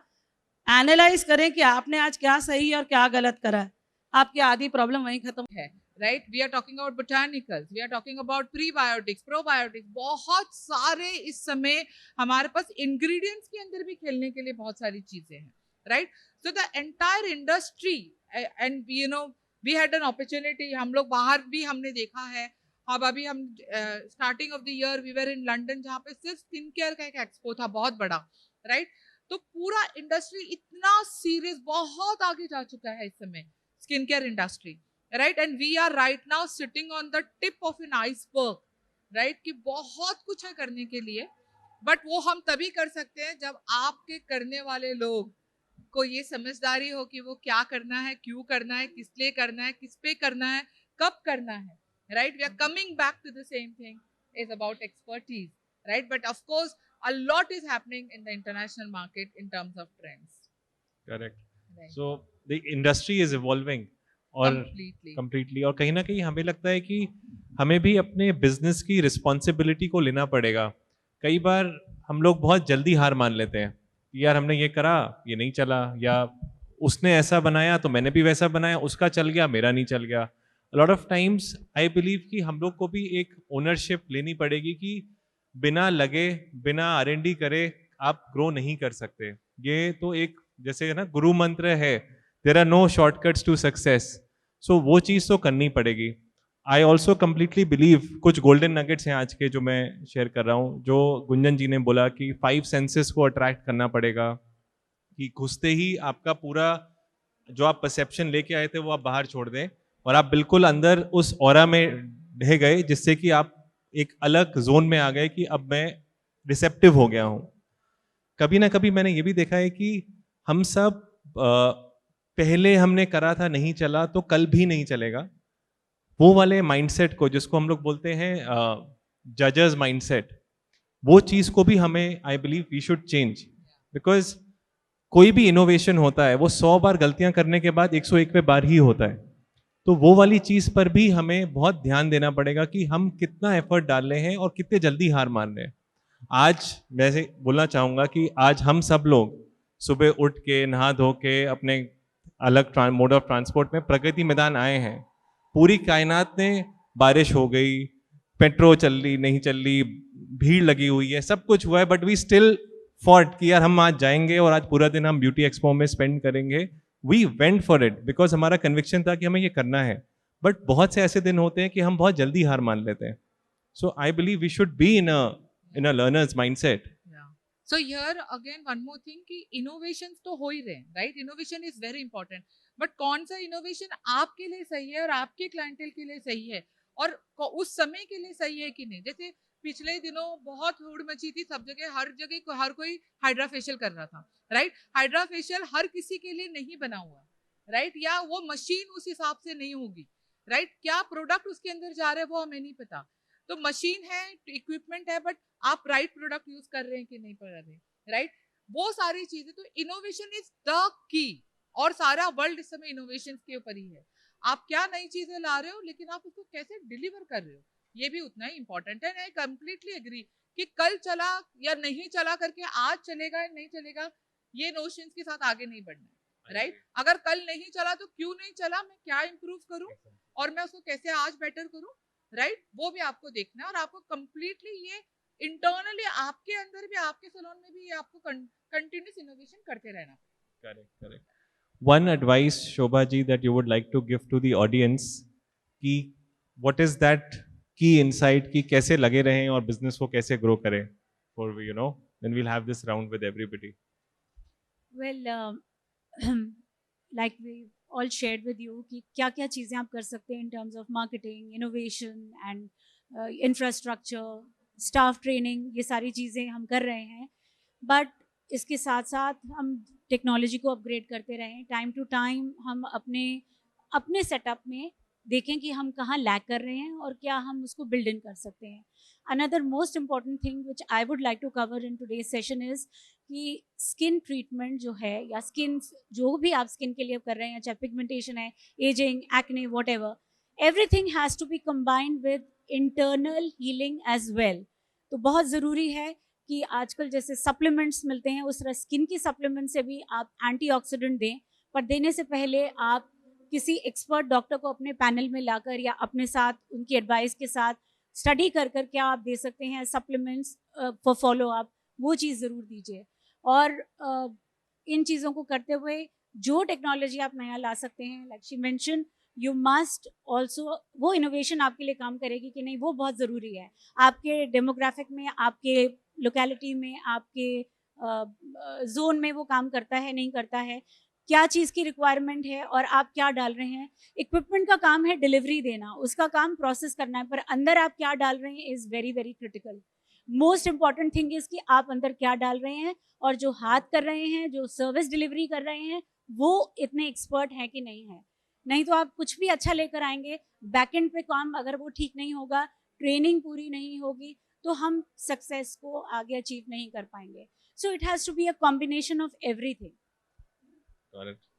एनालाइज करें कि आपने आज क्या सही और क्या गलत करा है, आपकी आधी प्रॉब्लम वहीं खत्म है। Right, we are talking about botanicals, we are talking about prebiotics, probiotics, बहुत सारे इस समय हमारे पास इंग्रेडिएंट्स के अंदर भी खेलने के लिए बहुत सारी चीजें हैं। Right, so the entire industry, and you know we had an opportunity, हम लोग बाहर भी हमने देखा है। अब अभी हम starting of the year we were in London, जहाँ पे सिर्फ स्किन केयर का एक एक्सपो था बहुत बड़ा। राइट, तो पूरा इंडस्ट्री इतना सीरियस, बहुत आगे जा चुका है इस समय skin care industry. Right, and we are right now sitting on the tip of an iceberg. Right, कि बहुत कुछ है करने के लिए, बट वो हम तभी कर सकते हैं जब आपके करने वाले लोग को ये समझदारी हो कि वो क्या करना है, क्यों करना है, किस लिए करना है, किस पे करना है, कब करना है। Right, we are coming back to the same thing, is about expertise. Right, but of course a lot is happening in the international market in terms of trends. Correct. Right. So the industry is evolving और completely और कहीं ना कहीं हमें लगता है कि हमें भी अपने बिजनेस की रिस्पॉन्सिबिलिटी को लेना पड़ेगा। कई बार हम लोग बहुत जल्दी हार मान लेते हैं कि यार हमने ये करा, ये नहीं चला, या उसने ऐसा बनाया तो मैंने भी वैसा बनाया, उसका चल गया मेरा नहीं चल गया। A lot of times I believe कि हम लोग को भी एक ओनरशिप लेनी पड़ेगी कि बिना लगे, बिना R&D करे आप ग्रो नहीं कर सकते। ये तो एक जैसे ना गुरु मंत्र है, there are no shortcuts to success. So वो चीज़ तो करनी पड़ेगी। आई ऑल्सो कम्प्लीटली बिलीव, कुछ गोल्डन नगेट्स हैं आज के जो मैं शेयर कर रहा हूँ, जो गुंजन जी ने बोला कि 5 सेंसेस को अट्रैक्ट करना पड़ेगा, कि घुसते ही आपका पूरा जो आप परसेप्शन लेके आए थे वो आप बाहर छोड़ दें और आप बिल्कुल अंदर उस ऑरा में ढह गए, जिससे कि आप एक अलग जोन में आ गए कि अब मैं रिसेप्टिव हो गया हूँ। कभी ना कभी मैंने ये भी देखा है कि हम सब पहले हमने करा था नहीं चला तो कल भी नहीं चलेगा, वो वाले माइंडसेट को जिसको हम लोग बोलते हैं जजर्स माइंडसेट, वो चीज़ को भी हमें I believe we should change. Because कोई भी इनोवेशन होता है वो 100 बार गलतियां करने के बाद 101वें बार ही होता है। तो वो वाली चीज़ पर भी हमें बहुत ध्यान देना पड़ेगा कि हम कितना एफर्ट डाल रहे हैं और कितने जल्दी हार मान रहे हैं। आज वैसे बोलना चाहूँगा कि आज हम सब लोग सुबह उठ के नहा धो के अपने अलग मोड ऑफ ट्रांसपोर्ट में प्रगति मैदान आए हैं। पूरी कायनात में बारिश हो गई, पेट्रोल चल रही नहीं चल रही, भीड़ लगी हुई है, सब कुछ हुआ है, बट वी स्टिल फॉट कि यार हम आज जाएंगे और आज पूरा दिन हम ब्यूटी एक्सपो में स्पेंड करेंगे। We went for it because हमारा कन्विक्शन था कि हमें ये करना है। बट बहुत से ऐसे दिन होते हैं कि हम बहुत जल्दी हार मान लेते हैं। So I believe we should be in a learners mindset. So here again one more thing कि innovations तो हो ही रहे हैं, right? Innovation is very important. But कौन सा innovation आपके लिए सही है और आपके clientele के लिए सही है और उस समय के लिए सही है कि नहीं? जैसे पिछले दिनों बहुत होड़ मची थी सब जगह, हर कोई हाइड्रा फेशियल कर रहा था, राइट? हाइड्रा फेशियल हर किसी के लिए नहीं बना हुआ, राइट? या वो मशीन उस हिसाब से नहीं होगी, राइट? क्या प्रोडक्ट उसके अंदर जा रहा है वो हमें नहीं पता। तो मशीन है, इक्विपमेंट है, बट आप राइट प्रोडक्ट यूज कर रहे हैं कि नहीं कर रहे हैं, राइट? वो सारी चीजें, तो इनोवेशन इज द की। और सारा वर्ल्ड इस समय इनोवेशन के ऊपर ही है। आप क्या नई चीजें ला रहे हो, लेकिन आप उसको कैसे डिलीवर कर रहे हो, ये भी उतना ही इंपॉर्टेंट है। आई कंप्लीटली एग्री कि कल चला या नहीं चला करके आज चलेगा या नहीं चलेगा, ये नोशंस के साथ आगे नहीं बढ़ना है, राइट? अगर कल नहीं चला तो क्यों नहीं चला, मैं क्या इंप्रूव करूं और मैं उसको कैसे आज बेटर करूं, राइट? वो भी आपको देखना है और आपको कंप्लीटली ये इंटरनली आपके अंदर भी, आपके सैलून में भी, ये आपको कंटिन्यूअस इनोवेशन करते रहना। Correct. One advice, Shobha ji, that you would like to give to the audience, कि what is that key insight कि कैसे लगे रहें और business को कैसे grow करें, for then we'll have this round with everybody. Well, like we all shared with you कि क्या क्या चीज़ें आप कर सकते हैं in terms of marketing, innovation and infrastructure, staff training, ये सारी चीज़ें हम कर रहे हैं. But इसके साथ साथ हम टेक्नोलॉजी को अपग्रेड करते रहें. टाइम टू टाइम हम अपने सेटअप में देखें कि हम कहाँ लैग कर रहे हैं और क्या हम उसको बिल्ड इन कर सकते हैं. Another most important thing which I would like to cover in today's session is कि स्किन ट्रीटमेंट जो है या स्किन जो भी आप स्किन के लिए कर रहे हैं, चाहे पिगमेंटेशन है, ageing, acne, whatever, everything has to be combined with internal healing as well. तो बहुत ज़रूरी है कि आजकल जैसे सप्लीमेंट्स मिलते हैं उस तरह स्किन की सप्लीमेंट से भी आप एंटीऑक्सीडेंट दें, पर देने से पहले आप किसी एक्सपर्ट डॉक्टर को अपने पैनल में लाकर या अपने साथ उनकी एडवाइस के साथ स्टडी कर कर क्या आप दे सकते हैं सप्लीमेंट्स फॉर फॉलो अप, वो चीज़ ज़रूर दीजिए. और इन चीज़ों को करते हुए जो टेक्नोलॉजी आप नया ला सकते हैं, like she mention, you must also, वो इनोवेशन आपके लिए काम करेगी कि नहीं, वो बहुत ज़रूरी है. आपके डेमोग्राफिक में, आपके लोकेलिटी में, आपके जोन में वो काम करता है नहीं करता है, क्या चीज़ की रिक्वायरमेंट है और आप क्या डाल रहे हैं. इक्विपमेंट का काम है डिलीवरी देना, उसका काम प्रोसेस करना है, पर अंदर आप क्या डाल रहे हैं is very very critical. Most important thing is कि आप अंदर क्या डाल रहे हैं और जो हाथ कर रहे हैं, जो सर्विस डिलीवरी कर रहे हैं, वो इतने एक्सपर्ट हैं कि नहीं है. नहीं तो आप कुछ भी अच्छा लेकर आएंगे, बैक एंड पे काम अगर वो ठीक नहीं होगा, ट्रेनिंग पूरी नहीं होगी, तो हम सक्सेस को आगे अचीव नहीं कर पाएंगे. So it has to be a combination of everything.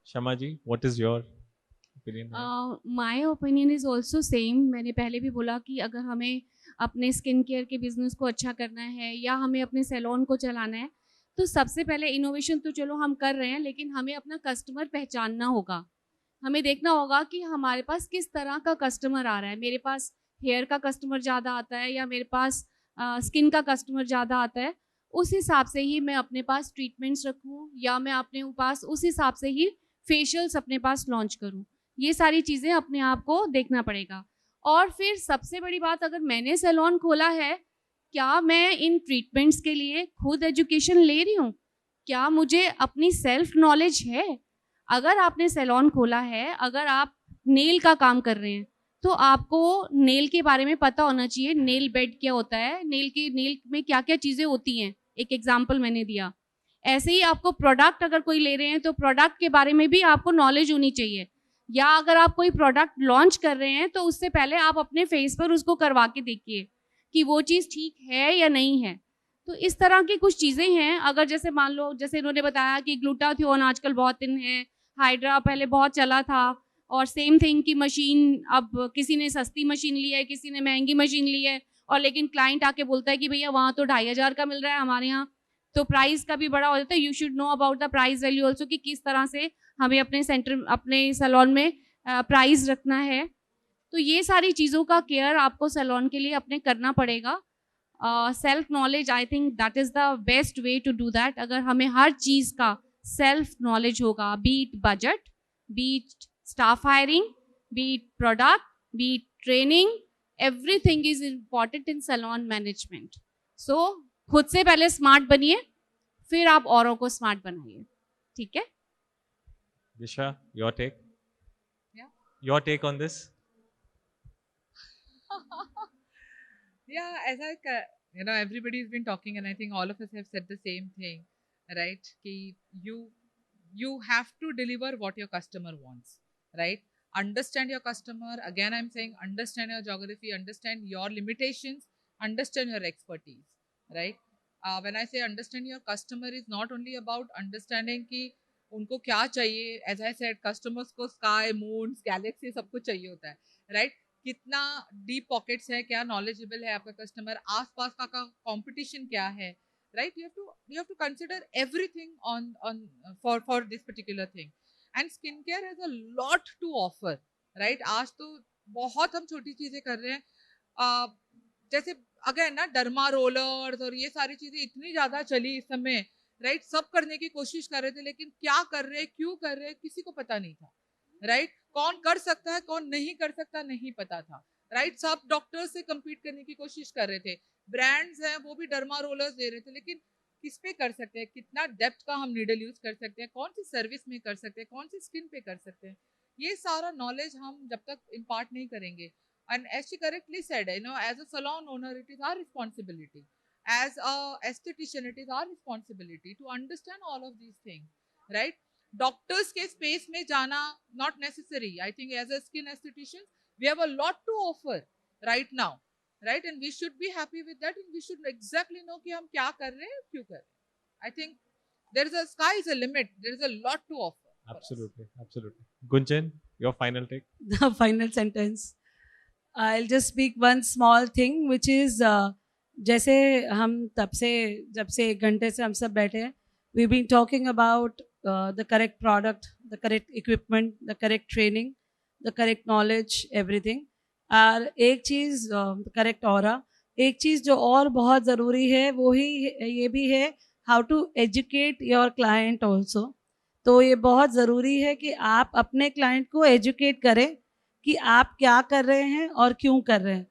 Shama ji, what is your opinion? My opinion is also same. मैंने पहले भी बोला कि अगर हमें अपने स्किन केयर के बिज़नेस को अच्छा करना है या हमें अपने सैलून को चलाना है, तो सबसे पहले इनोवेशन तो चलो हम कर रहे हैं, लेकिन हमें अपना कस्टमर पहचानना होगा. हमें देखना होगा कि हमारे पास किस तरह का कस्टमर आ रहा है. मेरे पास हेयर का कस्टमर ज़्यादा आता है या मेरे पास स्किन का कस्टमर ज़्यादा आता है, उस हिसाब से ही मैं अपने पास ट्रीटमेंट्स रखूँ या मैं अपने पास उस हिसाब से ही फेशियल्स अपने पास लॉन्च करूँ. ये सारी चीज़ें अपने आप को देखना पड़ेगा. और फिर सबसे बड़ी बात, अगर मैंने सैलून खोला है, क्या मैं इन ट्रीटमेंट्स के लिए खुद एजुकेशन ले रही हूँ? क्या मुझे अपनी सेल्फ नॉलेज है? अगर आपने सैलून खोला है, अगर आप नेल का काम कर रहे हैं, तो आपको नेल के बारे में पता होना चाहिए. नेल बेड क्या होता है, नेल में क्या क्या चीज़ें होती हैं, एक एग्जाम्पल मैंने दिया. ऐसे ही आपको प्रोडक्ट अगर कोई ले रहे हैं तो प्रोडक्ट के बारे में भी आपको नॉलेज होनी चाहिए. या अगर आप कोई प्रोडक्ट लॉन्च कर रहे हैं तो उससे पहले आप अपने फेस पर उसको करवा के देखिए कि वो चीज़ ठीक है या नहीं है. तो इस तरह की कुछ चीज़ें हैं. अगर जैसे मान लो, जैसे इन्होंने बताया कि ग्लूटाथियोन आजकल बहुत इन है, हाइड्रा पहले बहुत चला था, और सेम थिंग की मशीन, अब किसी ने सस्ती मशीन ली है, किसी ने महंगी मशीन ली है, और लेकिन क्लाइंट आके बोलता है कि भैया वहाँ तो 2500 का मिल रहा है, हमारे यहाँ तो प्राइस का भी बड़ा हो जाता है. You should know about the price value also, कि किस तरह से हमें अपने सैलून में प्राइस रखना है. तो ये सारी चीज़ों का केयर आपको सैलून के लिए अपने करना पड़ेगा. Self knowledge, I think that is the best way to do that. अगर हमें हर चीज़ का सेल्फ नॉलेज होगा, be it budget, be it staff hiring, be it product, be it training, everything is important in salon management. So खुद से पहले स्मार्ट बनिए, फिर आप औरों को स्मार्ट बनाइए. ठीक है? Disha, your take? Yeah. Your take on this? Yeah, as everybody's been talking, and I think all of us have said the same thing, right? Ki you have to deliver what your customer wants, right? Understand your customer. Again, I'm saying understand your geography, understand your limitations, understand your expertise, right? When I say understand your customer, is not only about understanding कि उनको क्या चाहिए. As I said, customers को sky, moons, galaxy सब कुछ चाहिए होता है, right? कितना डीप पॉकेट्स है, क्या नॉलेजेबल है आपका कस्टमर, आसपास का कंपटीशन क्या है, right? You have to consider everything on for this particular thing. And skincare has a lot to offer, right? आज तो बहुत हम छोटी चीजें कर रहे हैं. जैसे अगर ना डर्मा रोलर्स और ये सारी चीजें इतनी ज्यादा चली इस समय, राइट? सब करने की कोशिश कर रहे थे, लेकिन क्या कर रहे हैं, क्यों कर रहे हैं, किसी को पता नहीं था, राइट? कौन कर सकता है, कौन नहीं कर सकता, नहीं पता था, राइट? सब डॉक्टर्स से कम्पीट करने की कोशिश कर रहे थे. ब्रांड्स हैं वो भी डर्मा रोलर्स दे रहे थे, लेकिन किस पे कर सकते हैं, कितना डेप्थ का हम नीडल यूज कर सकते हैं, कौन सी सर्विस में कर सकते हैं, कौन सी स्किन पे कर सकते हैं, ये सारा नॉलेज हम जब तक इम्पार्ट नहीं करेंगे. And as she correctly said, as a salon owner, it is our responsibility. As a esthetician, it is our responsibility to understand all of these things, right? Doctors के space में जाना not necessary. I think as a skin esthetician, we have a lot to offer right now, right? And we should be happy with that, and we should exactly know कि हम क्या कर रहे हैं, क्यों कर रहे हैं. I think there is a sky is a limit. There is a lot to offer. Absolutely. Gunjan, your final take. The final sentence. I'll just speak one small thing, which is जैसे हम जब से 1 घंटे से हम सब बैठे हैं, we've been talking about the correct product, the correct equipment, the correct training, the correct knowledge, everything. और एक चीज़ correct aura, एक चीज़ जो और बहुत ज़रूरी है वो ही ये भी है how to educate your client also. तो ये बहुत ज़रूरी है कि आप अपने client को educate करें कि आप क्या कर रहे हैं और क्यों कर रहे हैं.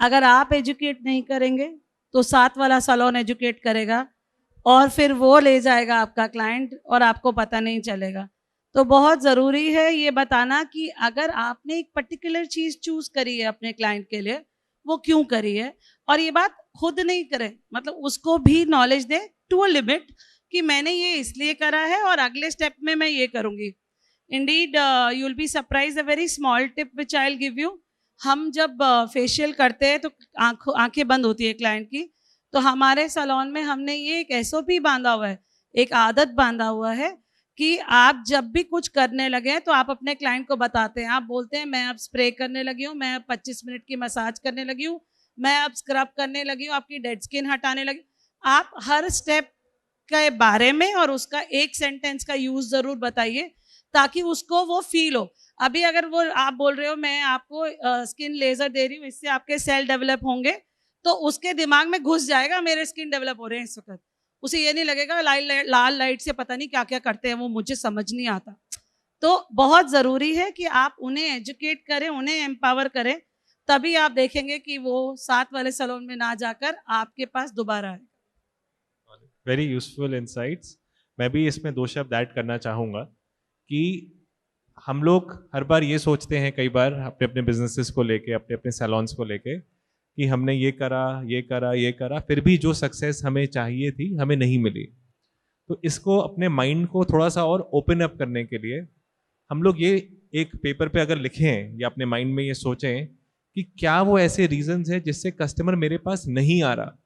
अगर आप एजुकेट नहीं करेंगे तो साथ वाला सैलून एजुकेट करेगा और फिर वो ले जाएगा आपका क्लाइंट और आपको पता नहीं चलेगा. तो बहुत ज़रूरी है ये बताना कि अगर आपने एक पर्टिकुलर चीज़ चूज़ करी है अपने क्लाइंट के लिए, वो क्यों करी है, और ये बात खुद नहीं करें, मतलब उसको भी नॉलेज दें टू अ लिमिट कि मैंने ये इसलिए करा है और अगले स्टेप में मैं ये करूँगी. Indeed, you will be surprised. A very small tip which I'll give you. हम जब फेशियल करते हैं तो आंखें बंद होती है क्लाइंट की. तो हमारे सैलून में हमने ये एक SOP बांधा हुआ है, एक आदत बांधा हुआ है कि आप जब भी कुछ करने लगे हैं तो आप अपने क्लाइंट को बताते हैं. आप बोलते हैं मैं अब स्प्रे करने लगी हूँ, मैं अब 25 मिनट की मसाज करने लगी हूँ, मैं अब स्क्रब करने लगी हूँ, आपकी डेड स्किन हटाने लगी. आप हर स्टेप के बारे में और उसका एक सेंटेंस का यूज जरूर बताइए ताकि उसको वो फील हो. अभी अगर वो आप बोल रहे हो मैं आपको स्किन लेजर दे रही हूँ, इससे आपके सेल डेवलप होंगे, तो उसके दिमाग में घुस जाएगा मेरे स्किन डेवलप हो रहे हैं इस वक्त. उसे ये नहीं लगेगा लाल लाइट से पता नहीं क्या क्या करते हैं, वो मुझे समझ नहीं आता. तो बहुत ज़रूरी है कि आप उन्हें एजुकेट करें, उन्हें एम्पावर करें, तभी आप देखेंगे कि वो साथ वाले सैलून में ना जाकर आपके पास दोबारा आए. Very useful insights. मैं भी इसमें 2 शब्द ऐड करना चाहूँगा कि हम लोग हर बार ये सोचते हैं कई बार अपने अपने बिजनेसेस को लेके, अपने अपने सैलून्स को लेके कि हमने ये करा, फिर भी जो सक्सेस हमें चाहिए थी हमें नहीं मिली. तो इसको अपने माइंड को थोड़ा सा और ओपन अप करने के लिए हम लोग ये एक पेपर पे अगर लिखें या अपने माइंड में ये सोचें कि क्या वो ऐसे रीजंस हैं जिससे कस्टमर मेरे पास नहीं आ रहा.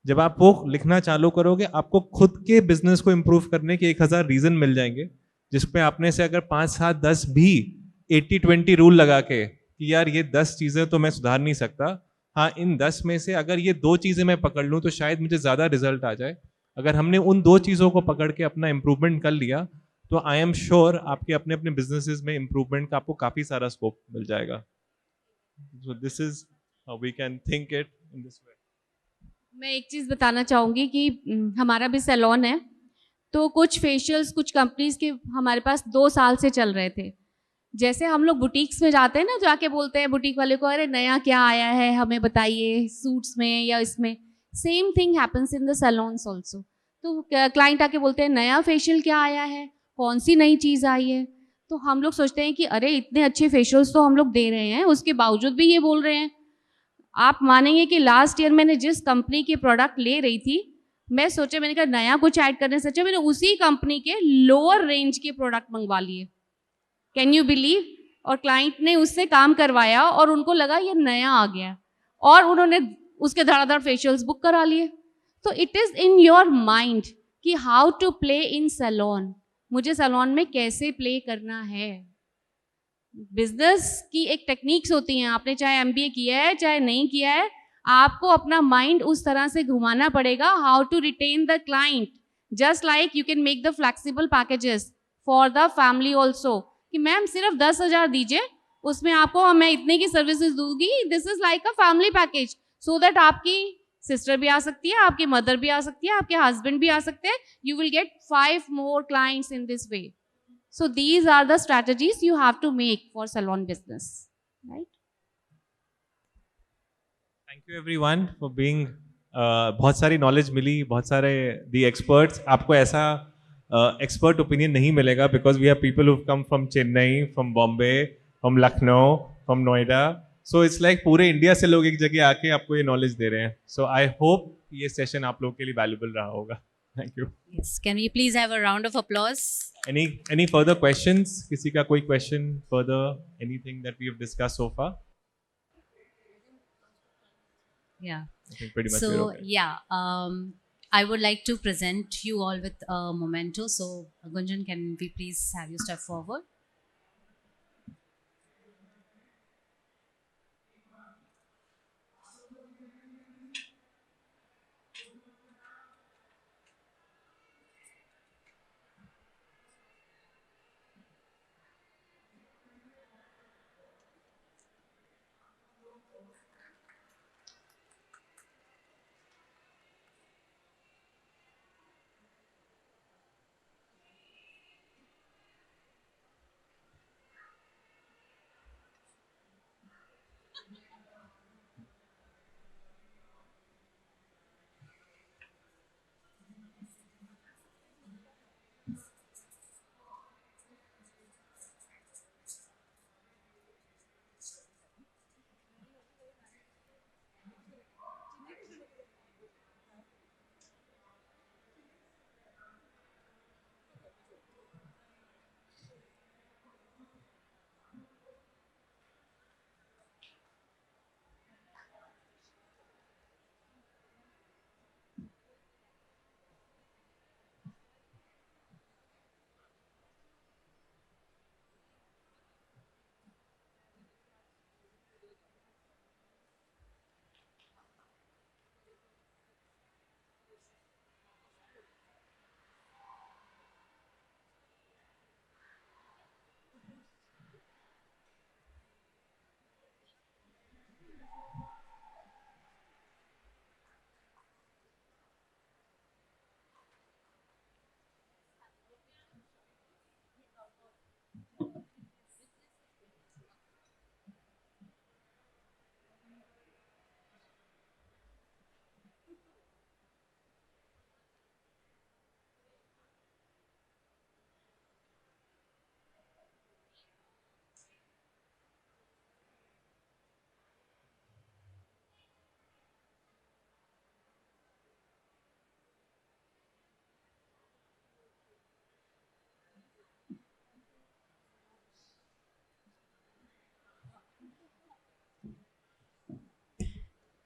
जब आप वो लिखना चालू करोगे आपको खुद के बिजनेस को इम्प्रूव करने के 1000 रीजन मिल जाएंगे, जिसपे आपने से अगर 5, 7, 10 भी 80-20 रूल लगा के कि यार ये 10 चीज़ें तो मैं सुधार नहीं सकता, हाँ इन 10 में से अगर ये 2 चीज़ें मैं पकड़ लूँ तो शायद मुझे ज़्यादा रिजल्ट आ जाए. अगर हमने उन 2 चीज़ों को पकड़ के अपना इम्प्रूवमेंट कर लिया तो आई एम श्योर आपके अपने अपने बिजनेसेस में इम्प्रूवमेंट का आपको काफ़ी सारा स्कोप मिल जाएगा. So this is how we can think it in this way. मैं एक चीज़ बताना चाहूँगी कि हमारा भी सैलून है, तो कुछ फेशियल्स कुछ कंपनीज के हमारे पास 2 साल से चल रहे थे. जैसे हम लोग बुटीक्स में जाते हैं ना, जाके बोलते हैं बुटीक वाले को अरे नया क्या आया है हमें बताइए सूट्स में या इसमें. Same thing happens in the saloons also. तो क्लाइंट आके बोलते हैं नया फेशियल क्या आया है, कौन सी नई चीज़ आई है. तो हम लोग सोचते हैं कि अरे इतने अच्छे फेशियल्स तो हम लोग दे रहे हैं, उसके बावजूद भी ये बोल रहे हैं. आप मानेंगे कि लास्ट ईयर मैंने जिस कंपनी के प्रोडक्ट ले रही थी, मैं सोचा मैंने कहा नया कुछ ऐड करने से अच्छा मैंने उसी कंपनी के लोअर रेंज के प्रोडक्ट मंगवा लिए. Can you believe. और क्लाइंट ने उससे काम करवाया और उनको लगा ये नया आ गया और उन्होंने उसके धड़ाधड़ फेशियल्स बुक करा लिए. तो it is in your mind कि how to play in salon, मुझे सैलून में कैसे प्ले करना है. बिजनेस की एक टेक्निक्स होती हैं, आपने चाहे MBA किया है चाहे नहीं किया है, आपको अपना माइंड उस तरह से घुमाना पड़ेगा. How to retain the client, just like you can make the flexible packages for the family also कि मैम सिर्फ 10,000 दीजिए, उसमें आपको मैं इतने की सर्विसेज दूंगी. This is like a family package, so that आपकी सिस्टर भी आ सकती है, आपकी मदर भी आ सकती है, आपके हस्बैंड भी आ सकते हैं. You will get 5 more clients in this way. So these are the strategies you have to make for salon business, right? Thank you everyone for being बहुत सारी नॉलेज मिली, बहुत सारे दी एक्सपर्ट्स. आपको ऐसा एक्सपर्ट ओपिनियन नहीं मिलेगा because we have people who come from Chennai, from Bombay, from Lucknow, from Noida. So it's like पूरे India से लोग एक जगह आके आपको ये नॉलेज दे रहे हैं. सो आई होप ये सेशन आप लोगों के लिए वैल्यूबल रहा होगा. Thank you. Yes. Can we please have a round of applause? Any further questions? किसी का कोई question further? Anything that we have discussed so far? Yeah. I think pretty much we're So okay. yeah, I would like to present you all with a memento. So Gunjan, can we please have you step forward?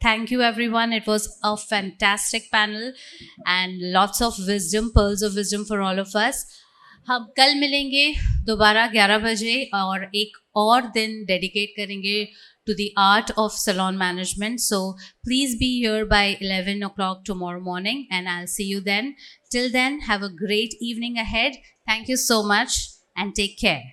Thank you, everyone. It was a fantastic panel and lots of wisdom, pearls of wisdom for all of us. हम कल मिलेंगे दोबारा 11 बजे और एक और दिन dedicate करेंगे to the art of salon management. So please be here by 11 o'clock tomorrow morning and I'll see you then. Till then, have a great evening ahead. Thank you so much and take care.